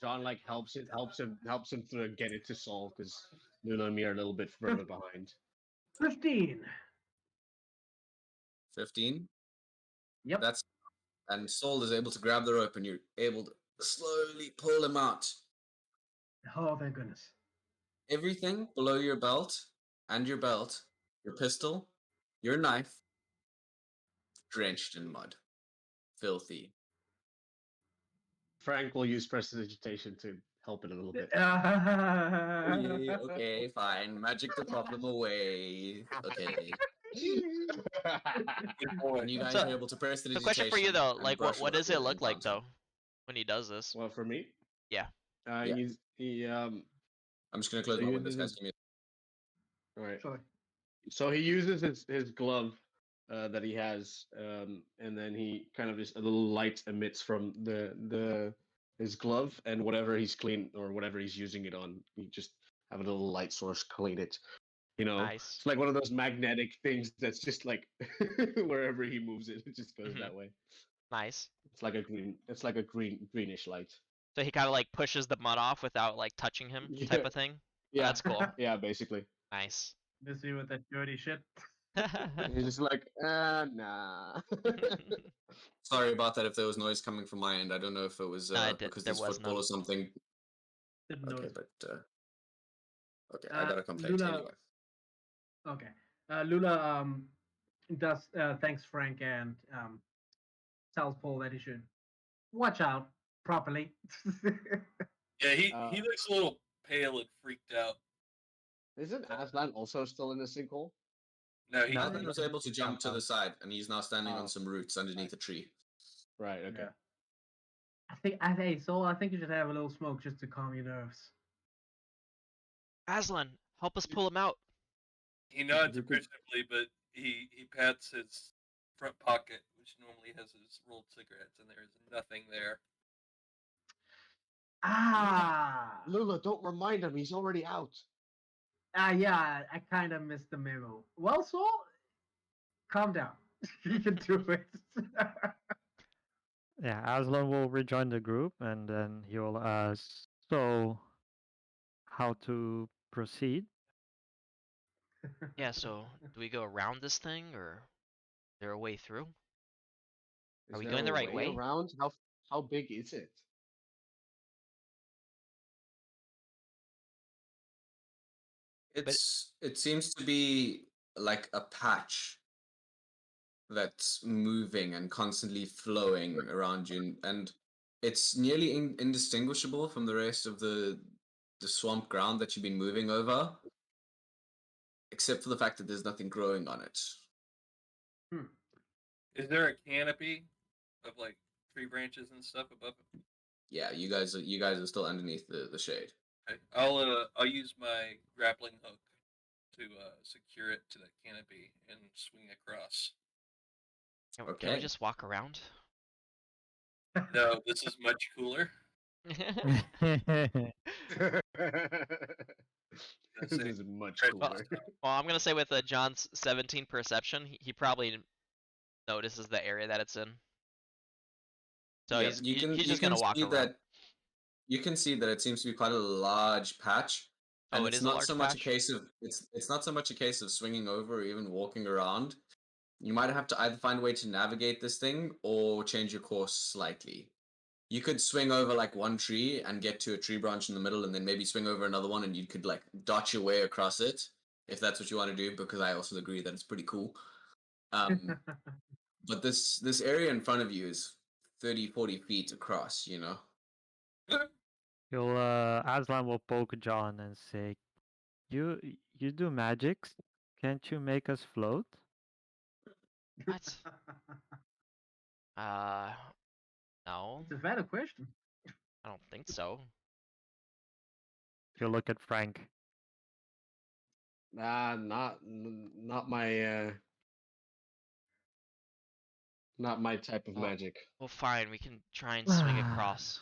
John like helps him to get it to Saul because Luna and me are a little bit further behind. 15. 15. Yep. That's and Soul is able to grab the rope, and you're able to slowly pull him out. Oh, thank goodness. Everything below your belt, your pistol, your knife, drenched in mud, filthy. Frank will use prestidigitation to help it a little bit. Okay, fine. Magic the problem away. Okay. Good boy. And you guys So- are able to prestidigitation. The question for you though, and like brush what it does off it your look like encounter. though when he does this? Well, for me, Yeah. Yeah. he I'm just gonna close So my you windows, did guys. it- Give me all right. Sorry. So he uses his glove that he has, and then he kind of just a little light emits from the his glove, and whatever he's clean or whatever he's using it on, he just have a little light source clean it. You know, Nice. it's like one of those magnetic things that's just like wherever he moves it, it just goes Mhm. that way. Nice. It's like a greenish light. So he kind of like pushes the mud off without like touching him, type Yeah, of thing. Oh, yeah, that's cool. yeah, basically. Nice. Busy with that dirty shit. And he's just like, nah. Sorry about that if there was noise coming from my end. I don't know if it was No, it did. because There there's was football none. or something. Didn't Okay, notice. but okay, I got a complaint Luna, anyway. okay. Lula does thanks Frank and tells Paul that he should watch out properly. Yeah, he Uh, looks a little pale and freaked out. Isn't Aslan also still in the sinkhole? No, he No. Alvin was able to jump to the side, and he's now standing Oh. on some roots underneath a tree. Right. Okay. Yeah. I think so. I think you should have a little smoke just to calm your nerves. Aslan, help us pull him out. he nods You could- appreciatively, but he pats his front pocket, which normally has his rolled cigarettes, and there is nothing there. Ah, Lula, don't remind him. He's already out. yeah. I kind of missed the memo. Well, Saul, calm down. You can do it. Yeah, Aslan will rejoin the group and then he'll ask, so how to proceed? Yeah, so do we go around this thing or is there a way through? Is Are we there going a the right way? around? How big is it? It seems to be like a patch that's moving and constantly flowing around you, and it's nearly indistinguishable from the rest of the swamp ground that you've been moving over, except for the fact that there's nothing growing on it. Is there a canopy of like tree branches and stuff above it? Yeah, you guys are still underneath the shade. Okay. I'll use my grappling hook to secure it to that canopy and swing across. Can we Okay. just walk around? No, this is much cooler. This is much Right, cooler. Well, I'm gonna say with John's 17 perception, he probably notices the area that it's in. So Yeah, he's you just can gonna walk see around. that you can see that it seems to be quite a large patch, and Oh, it it's is a not large so much patch? a case of it's not so much a case of swinging over or even walking around. You might have to either find a way to navigate this thing or change your course slightly. You could swing over like one tree and get to a tree branch in the middle, and then maybe swing over another one, and you could like dot your way across it if that's what you want to do. Because I also agree that it's pretty cool. But this area in front of you is 30, 40 feet across. You know. He'll Aslan will poke John and say, You do magics? Can't you make us float? What? No, It's a valid question. I don't think so. He'll look at Frank. Not my type of Well, magic. well, fine. We can try and swing across.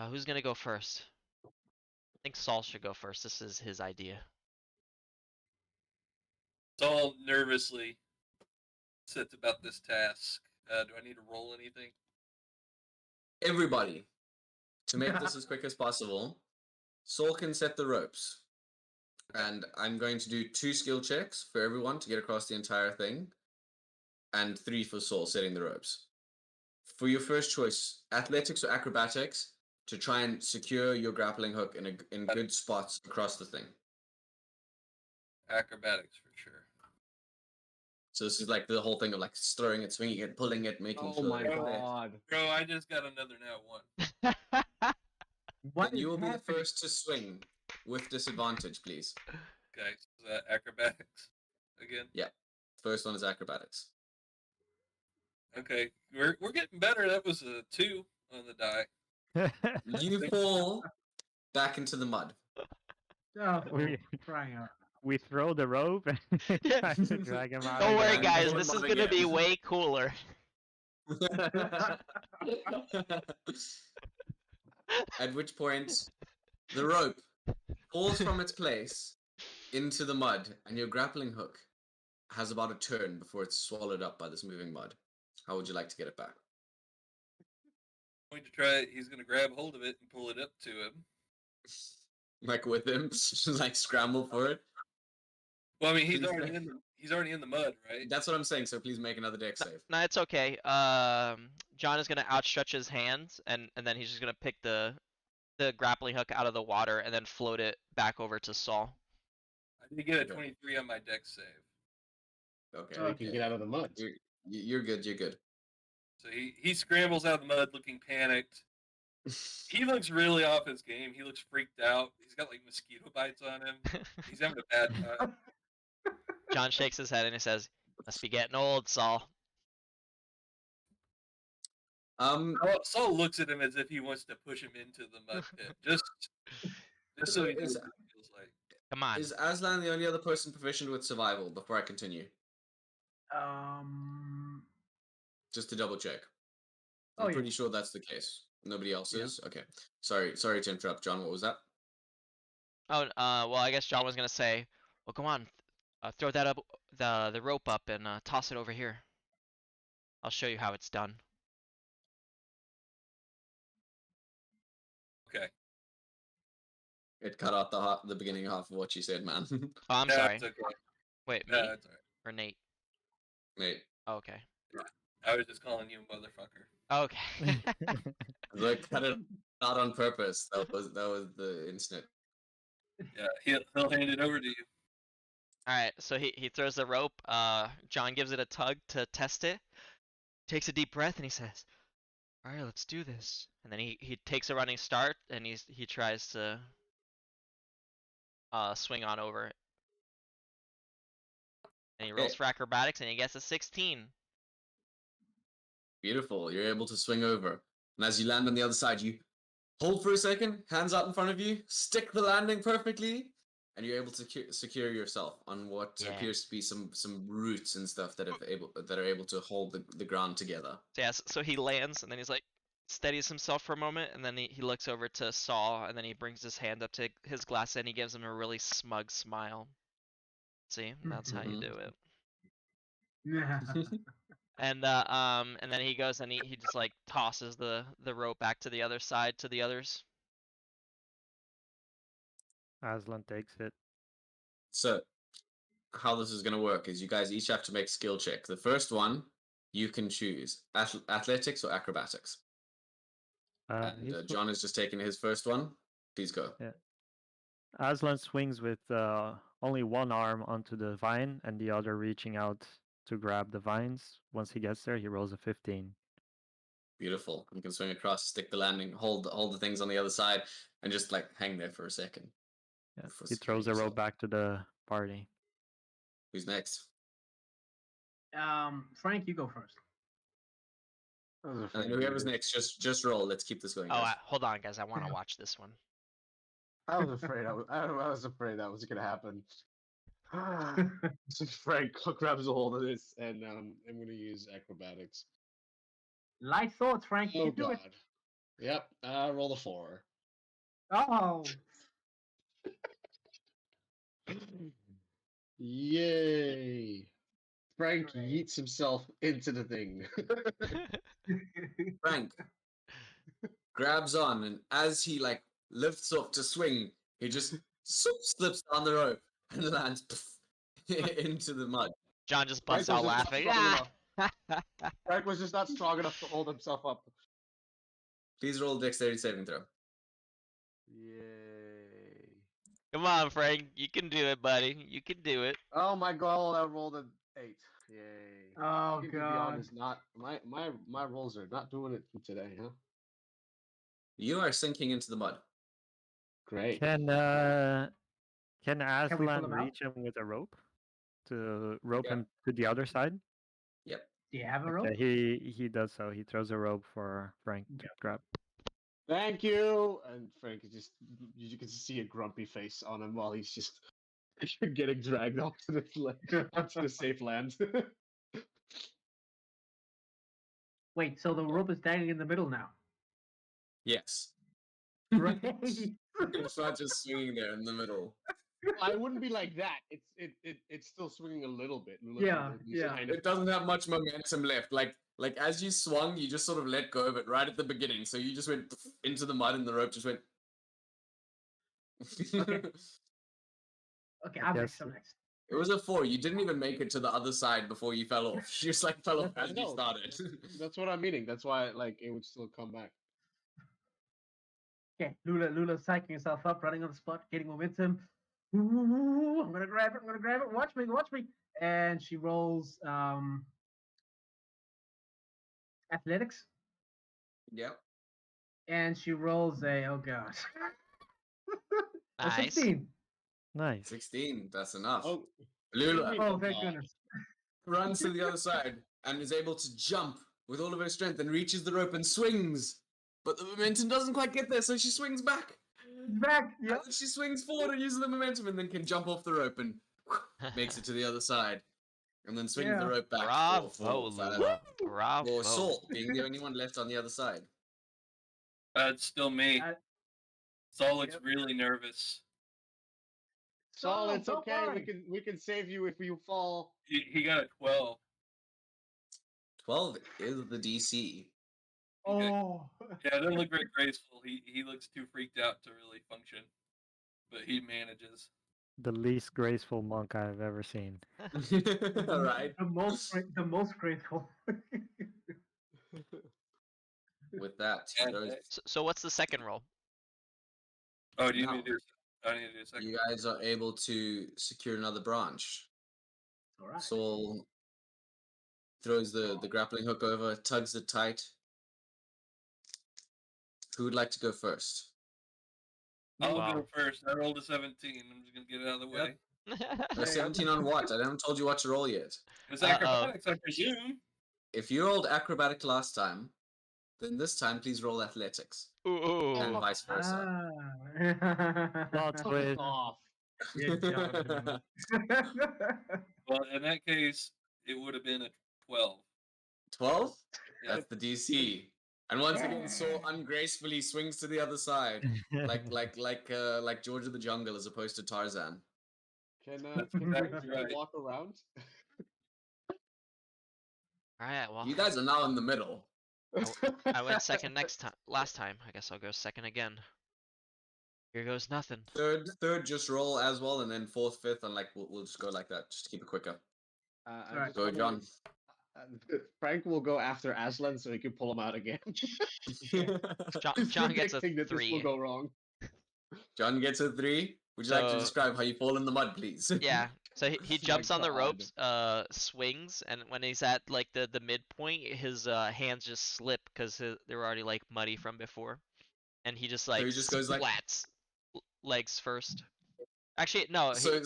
Who's gonna go first? I think Saul should go first. This is his idea. Saul nervously sets about this task. Do I need to roll anything? Everybody, to make this as quick as possible, Saul can set the ropes. And I'm going to do 2 skill checks for everyone to get across the entire thing, and 3 for Saul setting the ropes. For your first choice, athletics or acrobatics, to try and secure your grappling hook in good spots across the thing. Acrobatics for sure. So this is like the whole thing of like throwing it, swinging it, pulling it, making Oh sure my that it's there. god. Bro, I just got another nat 1. What Then is you will be the happening? first to swing with disadvantage, please. Okay, so is that acrobatics again? Yeah. First one is acrobatics. Okay, we're getting better. That was a 2 on the die. You fall back into the mud. Oh, We- crying out. we throw the rope and Yeah. try to drag him out Don't worry, again. Drag guys. him This is out gonna be again. way cooler. At which point, the rope falls from its place into the mud, and your grappling hook has about a turn before it's swallowed up by this moving mud. How would you like to get it back? Going to try. He's going to grab hold of it and pull it up to him. Like with him, just like scramble for it. Well, I mean, he's Please already make- in the mud, right? That's what I'm saying. So please make another deck save. No, it's okay. John is gonna outstretch his hands, and then he's just gonna pick the grappling hook out of the water and then float it back over to Saul. I did get a Okay. 23 on my deck save. Okay. So he can get out of the mud. You're good. You're good. So he scrambles out of the mud looking panicked. He looks really off his game. He looks freaked out. He's got like mosquito bites on him. He's having a bad time. John shakes his head and he says, "Must be getting old, Saul." Saul looks at him as if he wants to push him into the mud pit. Just so he knows what it feels like. Come on. Is Aslan the only other person proficient with survival? Before I continue, just to double check. I'm Oh, yeah. pretty sure that's the case. Nobody else Yeah. is. Okay. Sorry to interrupt, John. What was that? Oh, well, I guess John was gonna say, "Well, come on, throw that up, the rope up, and toss it over here. I'll show you how it's done." Okay. It cut out the beginning half of what you said, man. Oh, I'm Yeah, sorry. it's okay. Wait, me Yeah, it's alright. or Nate? Mate, Oh, okay. I was just calling you a motherfucker. Okay. I cut it out on purpose. That was the incident. Yeah, he'll hand it over to you. All right. So he throws the rope. John gives it a tug to test it. Takes a deep breath and he says, "All right, let's do this." And then he takes a running start and he tries to swing on over it. And he rolls Okay. for acrobatics and he gets a 16. Beautiful. You're able to swing over. And as you land on the other side, you hold for a second, hands out in front of you, stick the landing perfectly, and you're able to secure yourself on what Yeah. appears to be some roots and stuff that are able to hold the ground together. So yeah, so he lands and then he's like steadies himself for a moment and then he looks over to Saul and then he brings his hand up to his glass and he gives him a really smug smile. See, that's how you Mhm. do it. Yeah. And then he goes and he just like tosses the rope back to the other side to the others. Aslan takes it. So, how this is going to work is you guys each have to make skill check. The first one, you can choose athletics or acrobatics. And He's John is just taking his first one. Please go. Aslan swings with only one arm onto the vine and the other reaching out to grab the vines. Once he gets there, he rolls a 15. Beautiful. You can swing across, stick the landing, hold the things on the other side, and just like hang there for a second. Yeah. before He securing throws the rope yourself. back to the party. Who's next? Frank, you go first. And whoever's next, just roll. Let's keep this going, Oh, guys. hold on, guys. I want to watch this one. I was afraid. I was afraid that was gonna happen. So Frank grabs a hold of this, and I'm gonna use acrobatics. Light thoughts, Frank. You Oh can do God. it. Yep. Roll a 4. Oh. Yay! Frank Hooray. yeets himself into the thing. Frank grabs on, and as he like lifts up to swing, he just slips on the rope and lands into the mud. John just Frank busts was out just not laughing. strong Ah! Frank was just not strong enough to hold himself up. Please roll a dexterity saving throw. Yay! Come on, Frank. You can do it, buddy. You can do it. Oh my God! I rolled an 8. Yay! Oh To be God. honest, not my rolls are not doing it for today, huh? You are sinking into the mud. Great. Can Can we pull Aslan him out? reach him with a rope to rope Yeah. him to the other side? Yep. Do you have a rope? Okay, he does so. He throws a rope for Frank to grab. Thank you. And Frank is just you can see a grumpy face on him while he's just You're getting dragged onto the safe land. Wait, so the rope is dangling in the middle now. Yes. Right. It's not just swinging there in the middle. I wouldn't be like that. It's still swinging a little bit. Yeah, At least yeah. kind of. It doesn't have much momentum left. Like as you swung, you just sort of let go of it right at the beginning. So you just went into the mud and the rope just went. Okay. Okay, I'm next. I'm next. It was a 4. You didn't even make it to the other side before you fell off. You just like fell off as you No, started. That's what I'm meaning. That's why like it would still come back. Okay, Lula's psyching herself up, running on the spot, getting momentum. Ooh, I'm gonna grab it. I'm gonna grab it. Watch me. Watch me. And she rolls athletics, Yep. and she rolls a oh god, a Nice. 16. Nice. 16. That's enough. Oh, Lula Oh, thank goodness. runs to the other side and is able to jump with all of her strength and reaches the rope and swings. But the momentum doesn't quite get there, so she swings back. Back. And Yep. then she swings forward and uses the momentum and then can jump off the rope and makes it to the other side. And then swings the Yeah. rope back Bravo, for Lula. Bravo. Salt being the only one left on the other side. It's still me. I- Saul looks Yep. really nervous. Saul, it's don't okay. worry. We can save you if you fall. He got a 12. 12 is the DC. Okay. Oh. Yeah, it doesn't look very graceful. He looks too freaked out to really function, but he manages. The least graceful monk I've ever seen. All right. The most grateful. With that, And, those, So what's the second roll? oh, do you No. need to do? I need to do a second. you guys are able to secure another branch. All right. Saul throws the grappling hook over, tugs it tight. Who would like to go first? I'll Wow. go first. I rolled a 17. I'm just gonna get it out of the way. A 17 on what? I haven't told you what to roll yet. It's acrobatics, I presume. If you rolled acrobatic last time, then this time please roll athletics. Ooh. And vice versa. Plot Fuck twist. off. Good job, Lula. Well, in that case, it would have been a 12. 12? Yeah. That's the DC. And once again, Saul ungracefully swings to the other side, like George of the Jungle as opposed to Tarzan. Can exactly I right. walk around? All right. Well, You guys are now in the middle. I went second last time. I guess I'll go second again. Here goes nothing. Third, just roll as well, and then fourth, fifth, and like we'll just go like that, just to keep it quicker. I Right. just Go, wanna- John. Frank will go after Aslan so he can pull him out again. John gets a Predicting that this 3. will go wrong. John gets a 3. Would you like to So- describe how you fall in the mud, please? Yeah. So he Oh my jumps on the God. ropes, swings, and when he's at like the midpoint, his hands just slip because they were already like muddy from before, and he just like he just goes like- splats legs first. Actually, no. So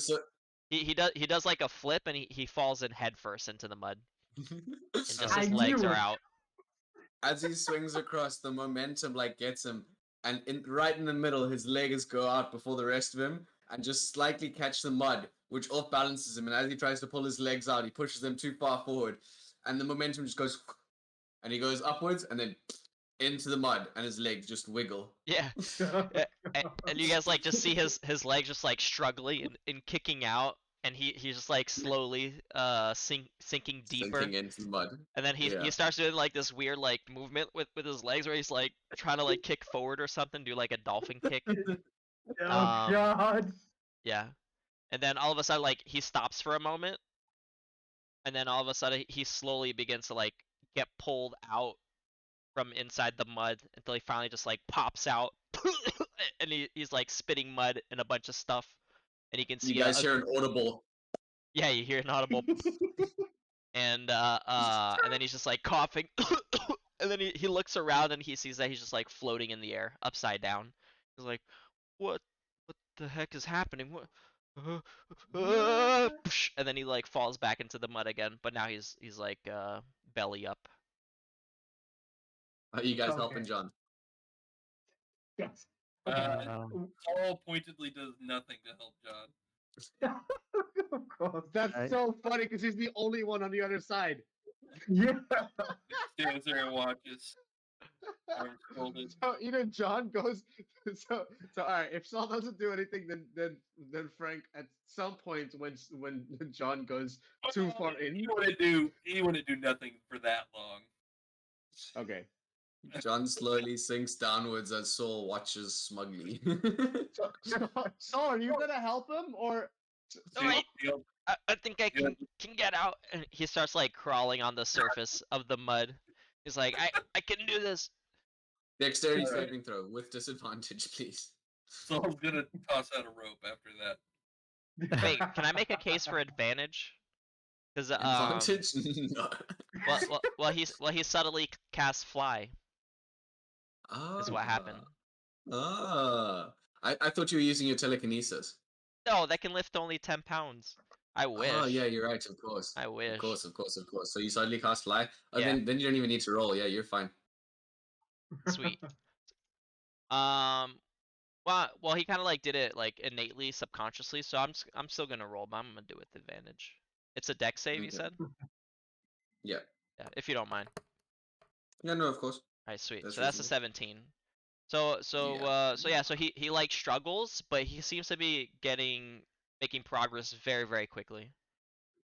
He does like a flip and he falls in head first into the mud and just I his legs knew are it. out. as he swings across, the momentum like gets him, and right in the middle, his legs go out before the rest of him, and just slightly catch the mud, which off balances him. And as he tries to pull his legs out, he pushes them too far forward, and the momentum just goes, and he goes upwards and then into the mud, and his legs just wiggle. Yeah. And you guys like just see his legs just like struggling and kicking out, and he's just like slowly sinking deeper. Sinking into the mud. And then he Yeah. starts doing like this weird like movement with his legs where he's like trying to like kick forward or something, do like a dolphin kick. Oh Um, God. Yeah. And then all of a sudden like he stops for a moment, and then all of a sudden he slowly begins to like get pulled out from inside the mud until he finally just like pops out and he's like spitting mud and a bunch of stuff, and you can see You guys hear an audible. yeah, you hear an audible and then he's just like coughing and then he looks around and he sees that he's just like floating in the air upside down. He's like, what the heck is happening? What and then he like falls back into the mud again, but now he's like belly up. Are you guys Okay. helping John? Yes. Okay. Saul pointedly does nothing to help John. Of course. That's Right. so funny because he's the only one on the other side. Yeah. Stands there and watches. Arms folded. So either John goes. So all right. If Saul doesn't do anything, then Frank at some point when John goes too far in. He wouldn't do nothing for that long. Okay. John slowly sinks downwards as Saul watches smugly. Saul, are you gonna help him or? Alright. He'll- I think I Yeah. can get out. And he starts like crawling on the surface of the mud. He's like, I can do this. Dexterity Alright. saving throw with disadvantage, please. Saul's gonna toss out a rope after that. Wait, can I make a case for advantage? Because Advantage? No. he subtly casts fly. Is what happened. I thought you were using your telekinesis. No, that can lift only 10 pounds. I wish. Oh yeah, you're right. Of course. I wish. Of course. So you suddenly cast fly. Oh, Yeah. then you don't even need to roll. Yeah, you're fine. Sweet. Well, he kind of like did it like innately, subconsciously. So I'm still gonna roll, but I'm gonna do it with advantage. It's a dex save, you Okay. said? Yeah. Yeah, if you don't mind. Yeah, no, of course. Alright, sweet. That's So that's a reasonable. 17. So he like struggles, but he seems to be making progress very, very quickly.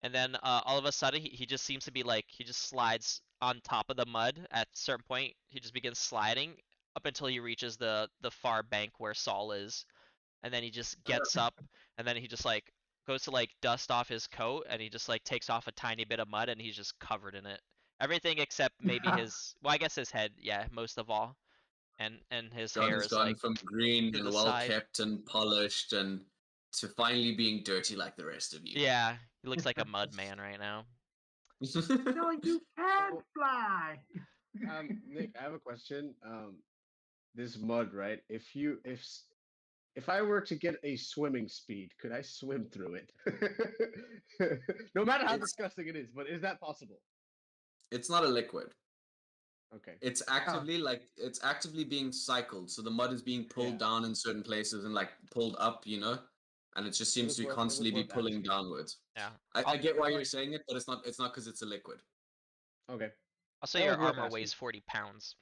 And then all of a sudden he just seems to be like he just slides on top of the mud at a certain point. He just begins sliding up until he reaches the far bank where Saul is. And then he just gets up and then he just like goes to like dust off his coat and he just like takes off a tiny bit of mud and he's just covered in it. Everything except maybe I guess his head, yeah, most of all. And his John hair has is gone like from green to and the well side. kept and polished and to finally being dirty like the rest of you. Yeah, he looks like a mud man right now. No, you can't fly. Nick, I have a question. This mud, right? If I were to get a swimming speed, could I swim through it? No matter how It's- disgusting it is, but is that possible? It's not a liquid. Okay. It's actively being cycled. So the mud is being pulled Yeah. down in certain places and like pulled up, and it just seems to be It was constantly be worth pulling asking. downwards. Yeah. I get why you're saying it, but it's not because it's a liquid. Okay. Also, That your was worth armor asking. weighs 40 pounds.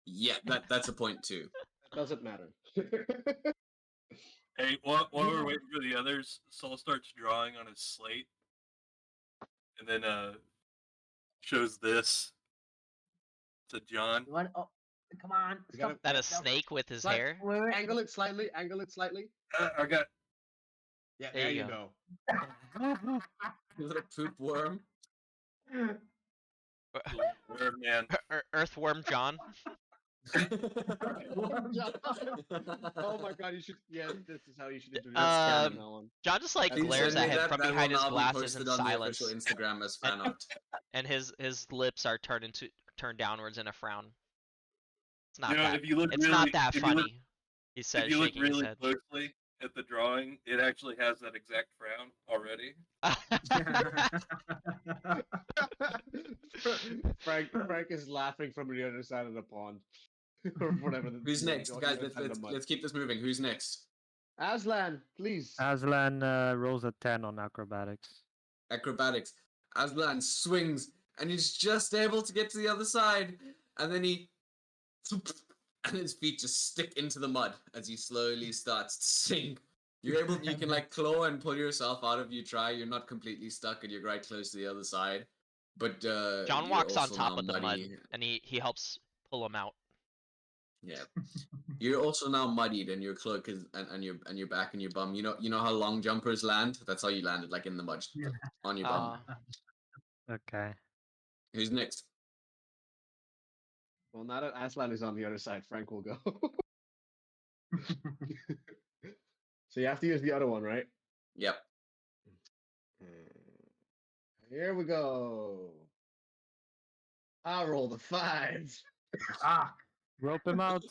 Yeah, that's a point too. That doesn't matter. Hey, while we're waiting for the others, Saul starts drawing on his slate, and then shows this to John. What? Oh, come on. You gotta- Stop. That a stop. snake with his Like- hair? Wait, wait. Angle it slightly. Angle it slightly. I got Yeah, There there you you go. go. Little poop worm. where man. Earthworm John? Oh my god, you should. Yeah, this is how you should introduce That's it from canon. now on. John just like Please glares send at me him that. from That behind will his now be glasses in posted on the silence, official Instagram as fan art. and his lips are turned downwards in a frown. It's not You know, that. if you look It's really, not that if you look- funny. He says, if you look shaking his really head. closely at the drawing, it actually has that exact frown already. Frank is laughing from the other side of the pond. Or whatever. Who's the- next, the guys? other side of the mud. Let's keep this moving. Who's next? Aslan, please. Aslan rolls a 10 on acrobatics. Acrobatics. Aslan swings and he's just able to get to the other side, and then and his feet just stick into the mud as he slowly starts to sink. You can like claw and pull yourself out if you try. You're not completely stuck and you're right close to the other side. But John you're walks on also top now of the mud, muddy. and he helps pull him out. Yeah. You're also now muddied, and your cloak is and your back and your bum. You know how long jumpers land? That's how you landed, like in the mud on your bum. Okay. Who's next? Well, now that Aslan is on the other side, Frank will go. So you have to use the other one, right? Yep. Here we go. I rolled a 5. Ah, Rope him out.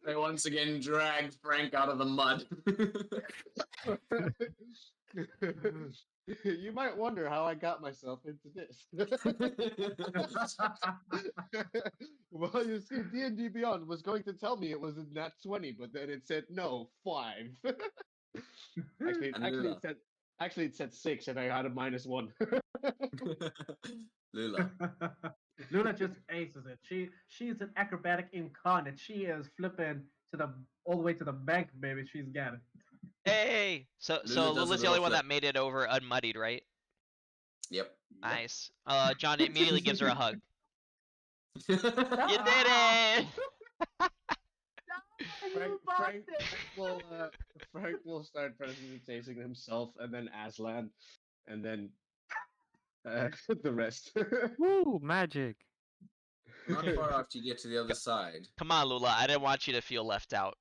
They once again drag Frank out of the mud. You might wonder how I got myself into this. Well, you see, D&D Beyond was going to tell me it was a nat 20, but then it said no, 5. actually, And actually, Lula. it said actually it said 6, and I had a -1. Lula. Luna just aces it. She's an acrobatic incarnate. She is flipping to the all the way to the bank, baby. She's got it. Hey! So Lula does a Lula's the little only one flip. that made it over unmuddied, right? Yep. Nice. John immediately gives her a hug. You did Ah! it! You Frank bastard! Frank will start presenting himself, and then Aslan, and then the rest. Woo, magic. Not far after you get to the other side, Come on, Lula. I didn't want you to feel left out.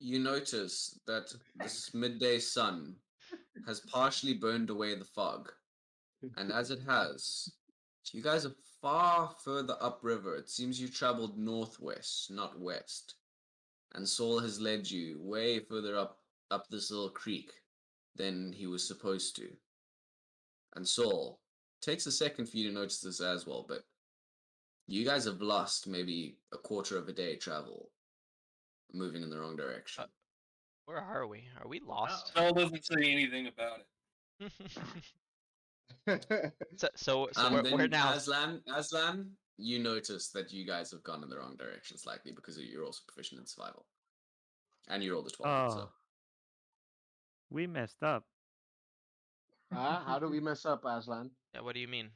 you notice that this midday sun has partially burned away the fog. And as it has, you guys are far further upriver. It seems you traveled northwest, not west. And Saul has led you way further up this little creek than he was supposed to. And Saul, takes a second for you to notice this as well, but you guys have lost maybe a quarter of a day travel, moving in the wrong direction. Where are we? Are we lost? Saul doesn't say anything about it. so we're Then now. Aslan, you notice that you guys have gone in the wrong direction slightly because you're also proficient in survival, and you rolled a 12. Oh, So we messed up. How do we mess up, Aslan? Yeah, what do you mean?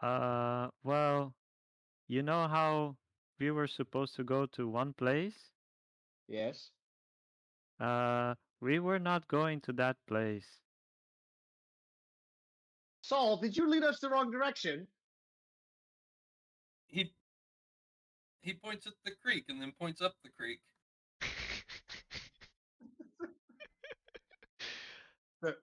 Well, you know how we were supposed to go to one place? Yes. We were not going to that place. Saul, did you lead us the wrong direction? He points at the creek and then points up the creek. Wait,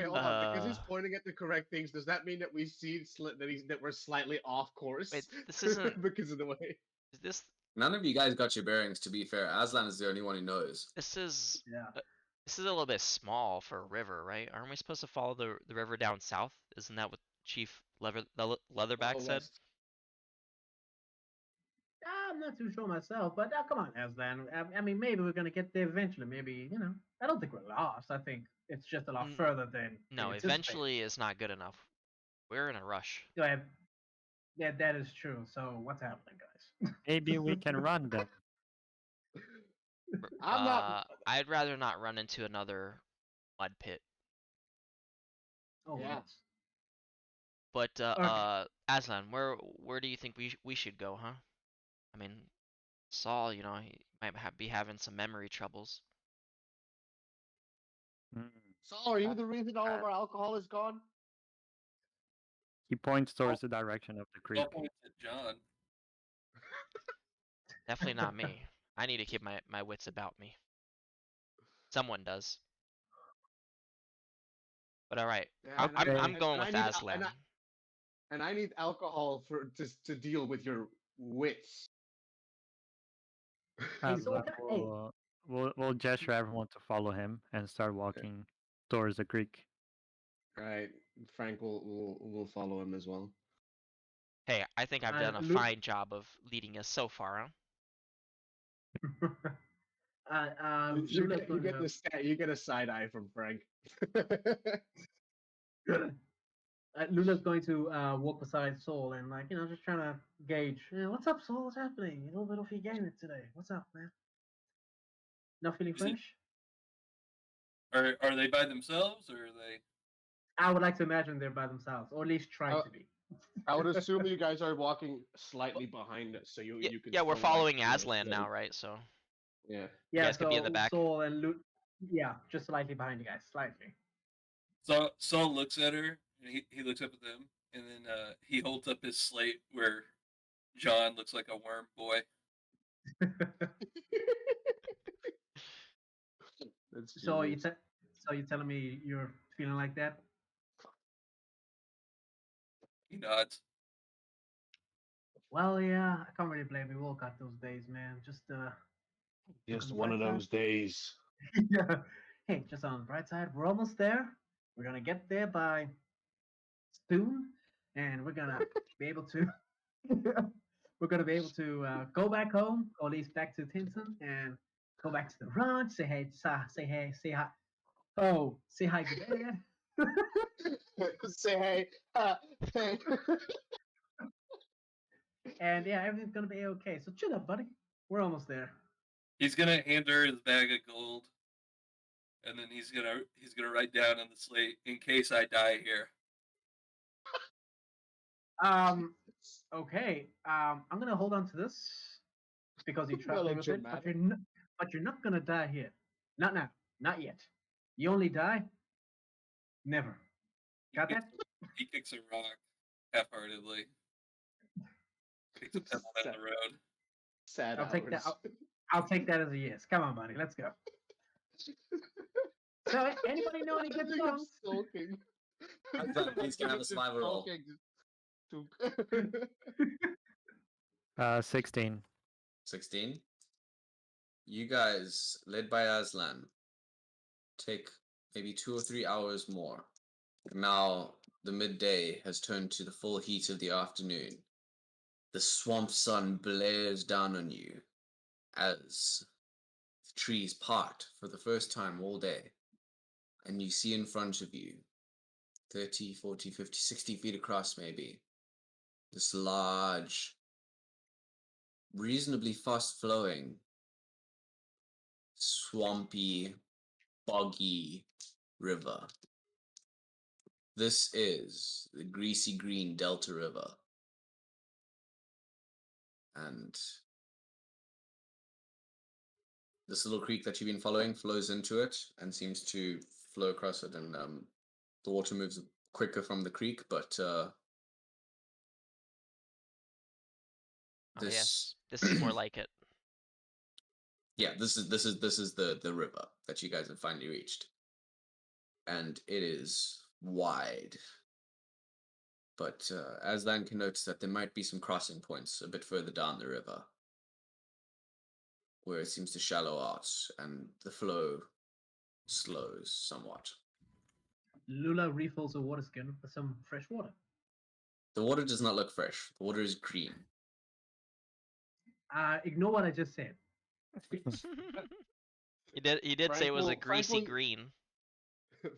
hold on. Because he's Uh. pointing at the correct things, does that mean that we see that we're slightly off course? Wait, this isn't. because of the way. Is this? none of you guys got your bearings. To be fair, Aslan is the only one who knows. This is. Yeah. This is a little bit small for a river, right? Aren't we supposed to follow the river down south? Isn't that what Chief Leatherback said? West. I'm not too sure myself, but come on, Aslan. I mean, maybe we're gonna get there eventually. Maybe I don't think we're lost. I think it's just a lot Mm, further than we No, anticipated. eventually is not good enough. We're in a rush. Yeah, yeah, that is true. So what's happening, guys? Maybe we can run then. I'm not. I'd rather not run into another mud pit. Oh, Yeah. yes. But Okay. Aslan, where do you think we should go, huh? I mean, Saul, he might be having some memory troubles. Mm. Saul, are you the reason all of our alcohol is gone? He points towards the direction of the creek. Saul points at John. Definitely not me. I need to keep my wits about me. Someone does. But all right, Yeah, I'm going with Aslan. And I need alcohol to deal with your wits. Hey, Saul, Aslan will gesture everyone to follow him and start walking towards the creek. Right. Frank will follow him as well. Hey, I think I've done a Luke- fine job of leading us so far, huh? Luna's going You get a side eye from Frank. Luna's going to walk beside Saul and just trying to gauge. What's up, Saul? What's happening? A little bit off your game today. What's up, man? Not feeling Is it- fresh? Are they by themselves or are they? I would like to imagine they're by themselves, or at least try Oh, to be. I would assume you guys are walking slightly behind us, so you can. Yeah, we're still, following like, Aslan now, right? So Yeah. you Yeah, guys could be in the back. Saul and Luke. Yeah, just slightly behind you guys, slightly. Saul looks at her and he looks up at them and then he holds up his slate where John looks like a worm boy. That's So genius. you're telling me you're feeling like that? He nods. Well, yeah, I can't really blame you. We all got those days, man. Just Just on the one of bright side. those days. Yeah, hey, just on the bright side, we're almost there. We're gonna get there by soon, and we're gonna be able to go back home, or at least back to Tinson, and go back to the ranch. Say hey, say hey, say hi. Oh, say hi to Dad. Say hey. Hey. And yeah, everything's gonna be okay. So chill up, buddy. We're almost there. He's gonna hand her his bag of gold, and then he's gonna write down on the slate, "In case I die here." Okay. I'm gonna hold on to this because you trapped me with it, but Melodramatic. you're not gonna die here. Not now. Not yet. You only die never. Got that? He kicks a rock half-heartedly. Kicks a pebble down Sad, the road. sad I'll take that. hours. I'll take that as a yes. Come on, buddy. Let's go. So, anybody know any good Imagine him songs? sulking. Aslan, please can I have a Just survival roll? sulking, just- 16. 16. You guys, led by Aslan, take maybe 2 or 3 hours more. Now the midday has turned to the full heat of the afternoon. The swamp sun blares down on you as the trees part for the first time all day. And you see in front of you, 30, 40, 50, 60 feet across maybe, this large, reasonably fast flowing, swampy, boggy river. This is the greasy green Delta River. And this little creek that you've been following flows into it and seems to flow across it. And the water moves quicker from the creek, but Oh this yes, this is more like it. yeah, this is the river that you guys have finally reached. And it is wide. But Aslan can notice that there might be some crossing points a bit further down the river where it seems to shallow out and the flow slows somewhat. Lula refills a water skin for some fresh water. The water does not look fresh. The water is green. Ignore what I just said. He did say it was a Frank greasy will- green.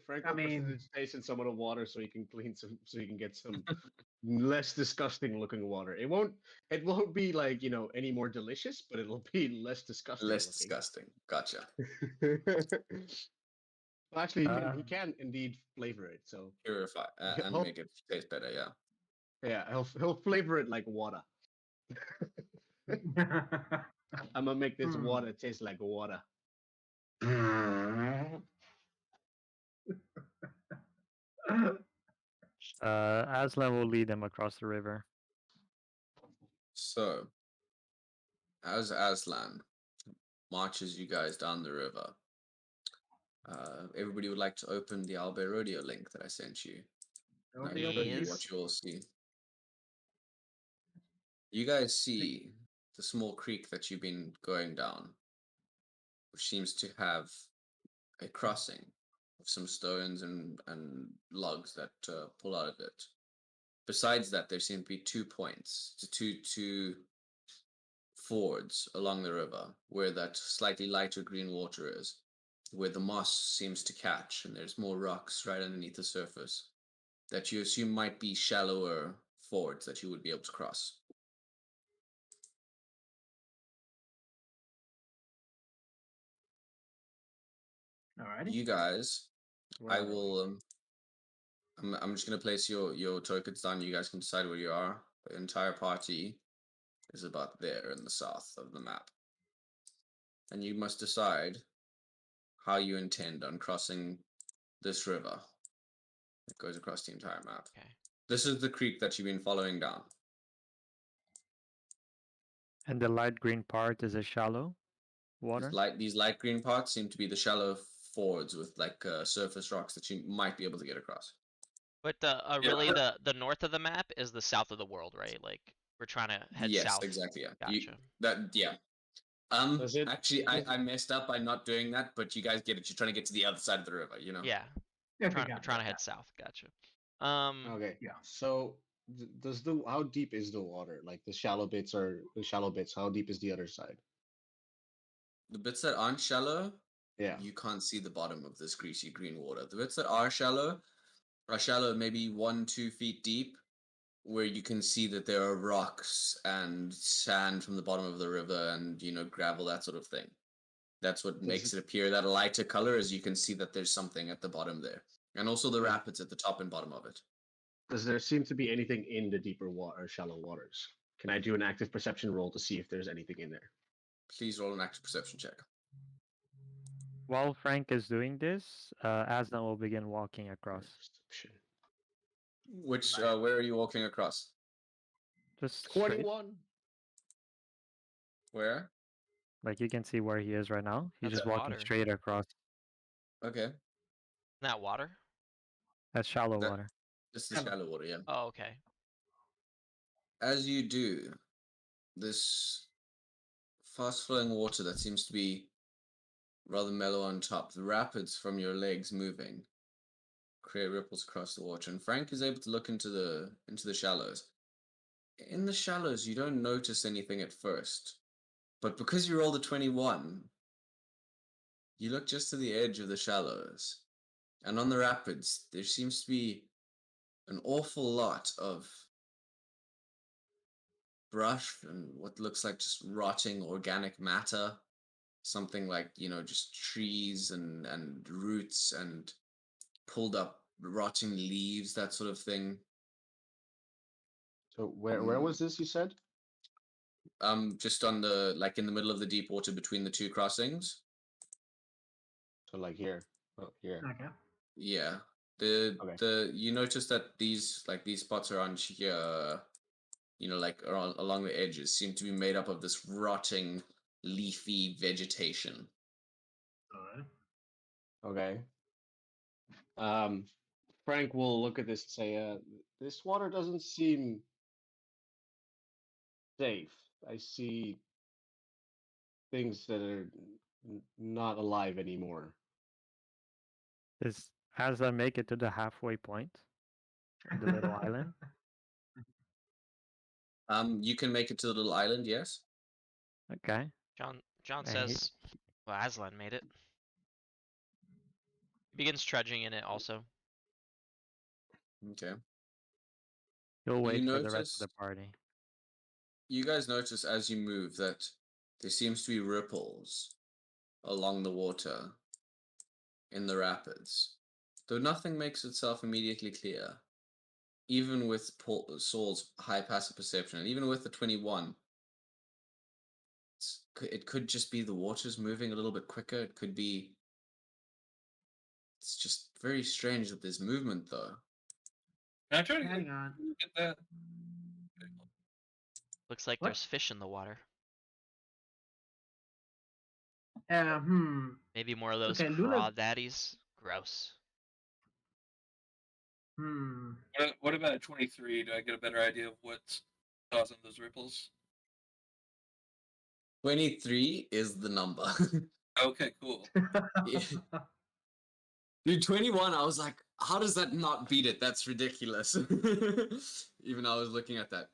Frank I will mean- put his face in some of the water so he can clean some, so he can get some less disgusting looking water. It won't be like, any more delicious, but it'll be less disgusting. Less looking. disgusting. Gotcha. Well, actually, he Uh, can indeed flavor it. So Purify and He'll- make it taste better. Yeah. yeah, he'll flavor it like water. I'm gonna make this water taste like water. Aslan will lead them across the river. So, as Aslan marches you guys down the river, everybody would like to open the Albe Rodeo link that I sent you. And I will show you Please. what you will see. You guys see the small creek that you've been going down, which seems to have a crossing of some stones and logs that pull out of it. Besides that, there seem to be 2 points, two fords along the river where that slightly lighter green water is, where the moss seems to catch, and there's more rocks right underneath the surface that you assume might be shallower fords that you would be able to cross. Alrighty. You guys, Where I are we? will. I'm just gonna place your tokens down. You guys can decide where you are. The entire party is about there in the south of the map, and you must decide how you intend on crossing this river that goes across the entire map. Okay. This is the creek that you've been following down. And the light green part is a shallow water. These light green parts seem to be the shallow fords with like surface rocks that you might be able to get across. But really, the north of the map is the south of the world, right? Like we're trying to head Yes, south. exactly. Yeah. Gotcha. Yeah. Does it- Actually, does- I messed up by not doing that, but you guys get it. You're trying to get to the other side of the river, you know? Yeah, Okay, trying, got it, trying to got head it. south. Gotcha. Okay. Yeah. So does the how deep is the water? Like the shallow bits are the shallow bits. How deep is the other side? The bits that aren't shallow, Yeah. you can't see the bottom of this greasy green water. The bits that are shallow maybe 1-2 feet deep, where you can see that there are rocks and sand from the bottom of the river and gravel, that sort of thing. That's what makes it appear that lighter color, is you can see that there's something at the bottom there, and also the Yeah. rapids at the top and bottom of it. Does there seem to be anything in the deeper water, shallow waters? Can I do an active perception roll to see if there's anything in there? Please roll an active perception check. While Frank is doing this, Aslan will begin walking across. Perception. Which where are you walking across? Just straight. 21. Where? Like you can see where he is right now. He's That's just walking water. straight across. Okay, Isn't that water? That's shallow That- water. just the shallow water, yeah. Oh, okay. As you do, this fast flowing water that seems to be rather mellow on top, the rapids from your legs moving create ripples across the water, and Frank is able to look into the shallows. In the shallows, you don't notice anything at first, but because you rolled a 21, you look just to the edge of the shallows, and on the rapids there seems to be an awful lot of brush and what looks like just rotting organic matter, something like just trees and roots and pulled up rotting leaves, that sort of thing. So where was this? You said? Just on the in the middle of the deep water between the two crossings. So like here. Oh, here. Okay. Yeah. Okay. You notice that these spots around here, along the edges, seem to be made up of this rotting leafy vegetation. Alright. Okay. Frank will look at this and say, "This water doesn't seem safe. I see things that are not alive anymore." Does Aslan make it to the halfway point of the little island? You can make it to the little island, yes. Okay. John And says, well, Aslan made it. He begins trudging in it also. Okay. he'll wait You for the rest of notice, the party. you guys notice as you move that there seems to be ripples along the water in the rapids, though nothing makes itself immediately clear. Even with Saul's high passive perception, and even with the 21, it could just be the water's moving a little bit quicker. It could be. It's just very strange that there's movement, though. Can I try to Hang on. get that? Looks like What? there's fish in the water. Hmm. Maybe more of those Okay, Luna. crawdaddies. Gross. Hmm. What about a 23? Do I get a better idea of what's causing those ripples? 23 is the number. Okay, cool. Dude, 21, I was like, how does that not beat it? That's ridiculous. Even I was looking at that.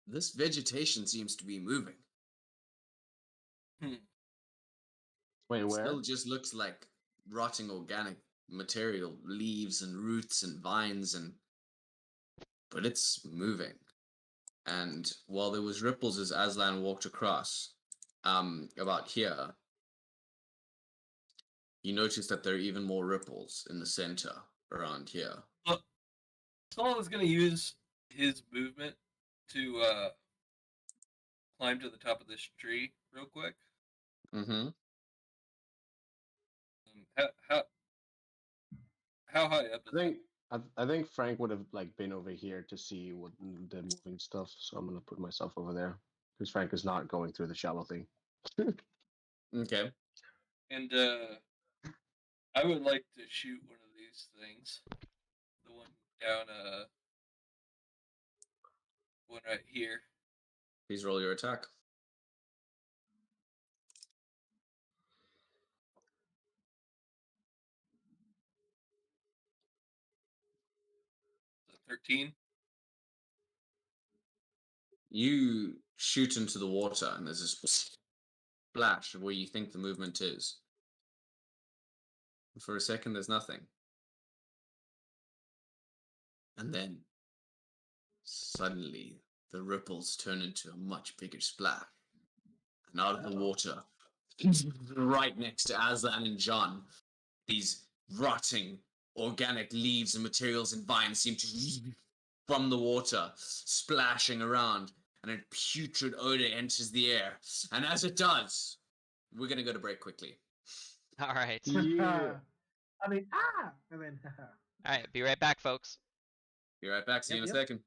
This vegetation seems to be moving. Wait, where? Still just looks like rotting organic material, leaves and roots and vines, but it's moving. And while there was ripples as Aslan walked across, about here, you notice that there are even more ripples in the center around here. Look, Saul is going to use his movement to climb to the top of this tree real quick. Mm-hmm. How high up is it? I think Frank would have been over here to see what the moving stuff. So I'm gonna put myself over there because Frank is not going through the shallow thing. Okay. And I would like to shoot one of these things. The one down, one right here. Please roll your attack. 13. You shoot into the water, and there's this splash of where you think the movement is. For a second, there's nothing. And then, suddenly, the ripples turn into a much bigger splash. And out of the water, right next to Aslan and John, these rotting organic leaves and materials and vines seem to from the water, splashing around, and a putrid odor enters the air. And as it does, we're gonna go to break quickly. All right. Yeah. I mean, and then, All right. Be right back, folks. Be right back. See you in a Yep. second.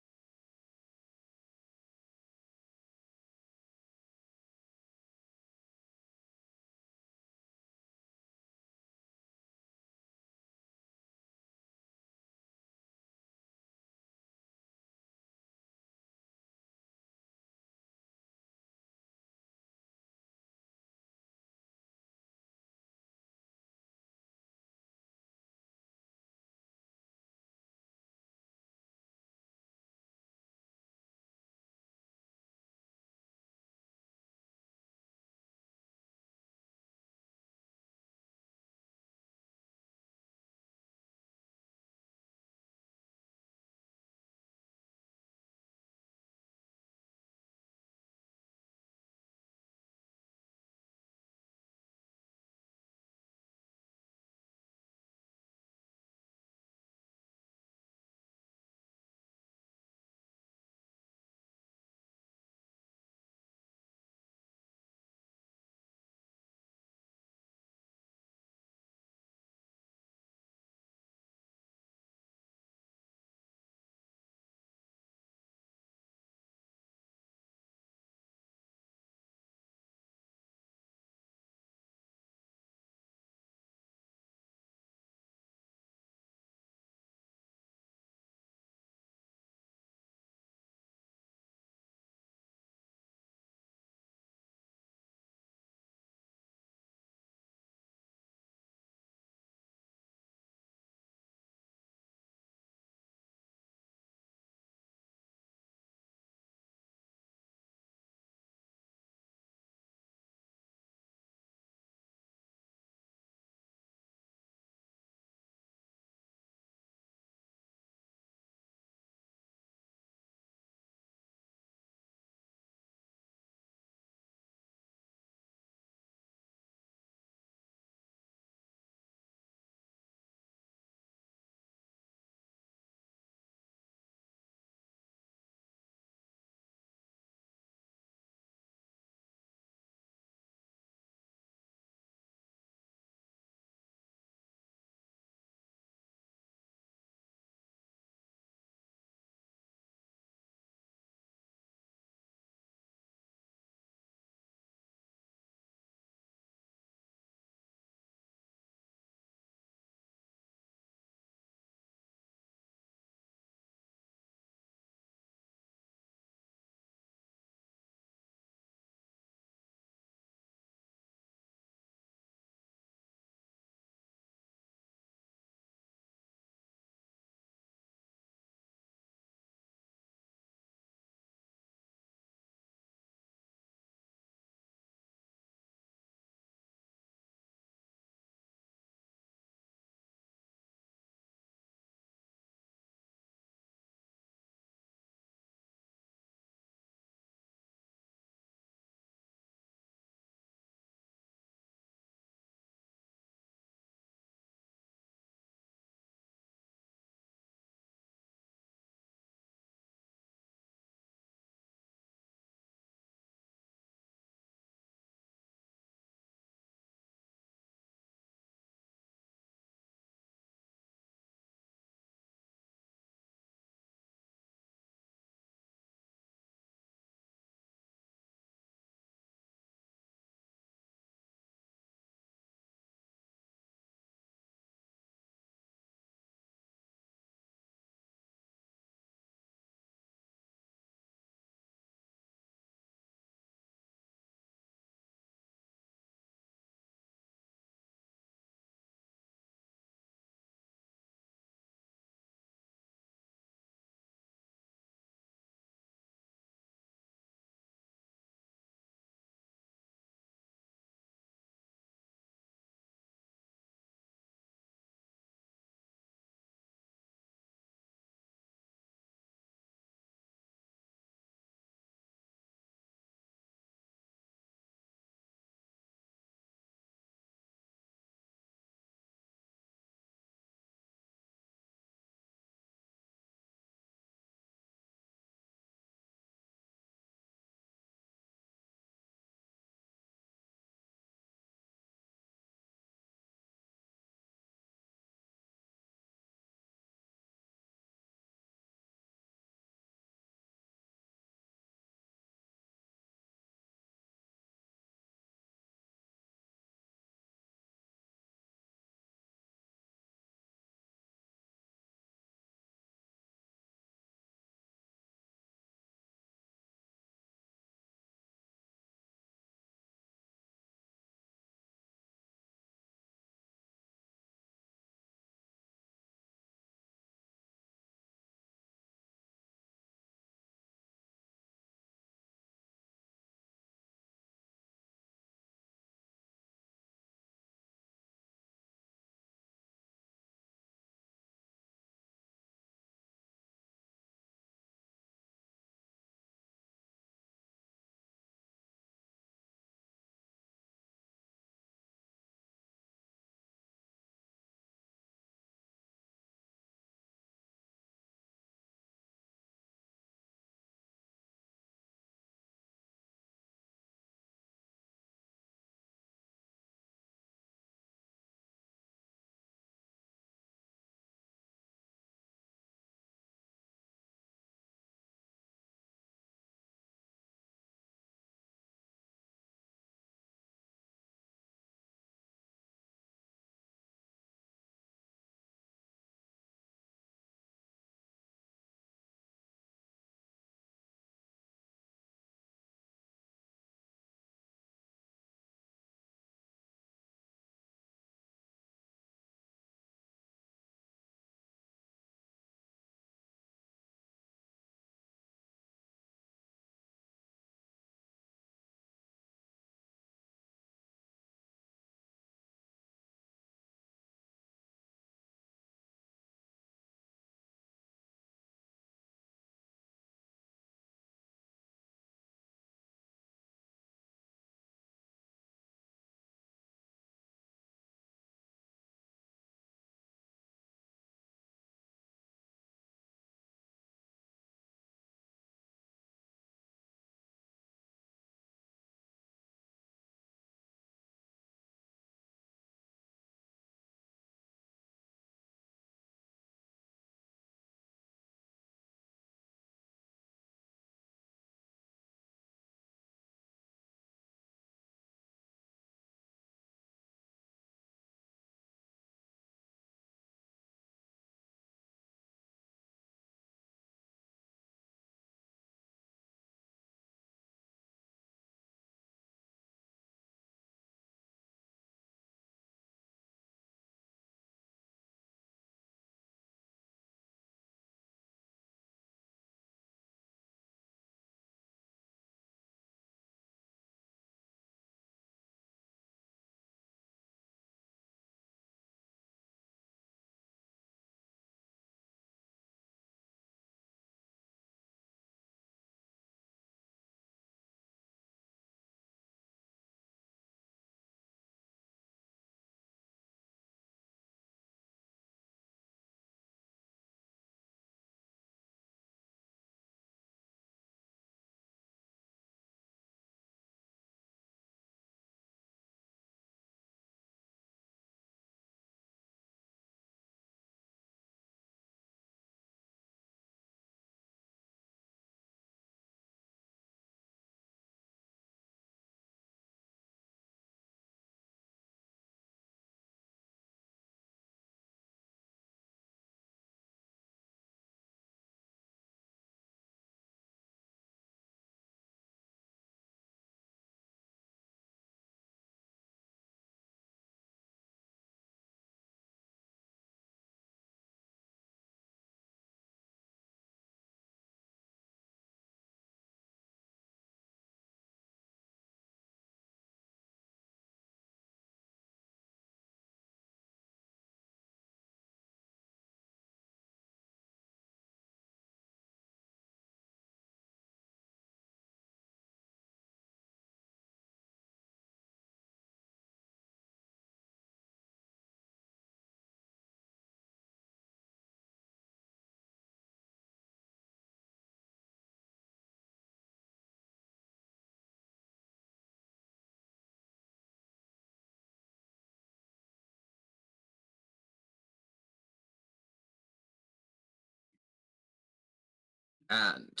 And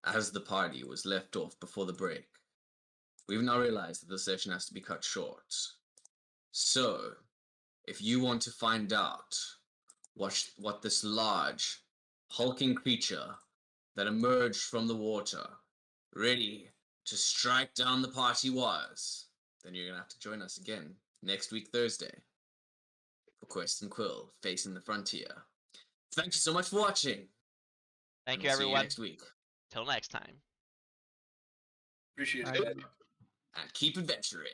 as the party was left off before the break, we've now realized that the session has to be cut short. So, if you want to find out what this large, hulking creature that emerged from the water, ready to strike down the party was, then you're going to have to join us again next week, Thursday, for Quest and Quill Facing the Frontier. Thank you so much for watching. Thank and you, we'll see you everyone. next week. Till next time. Appreciate I- it. And keep adventuring.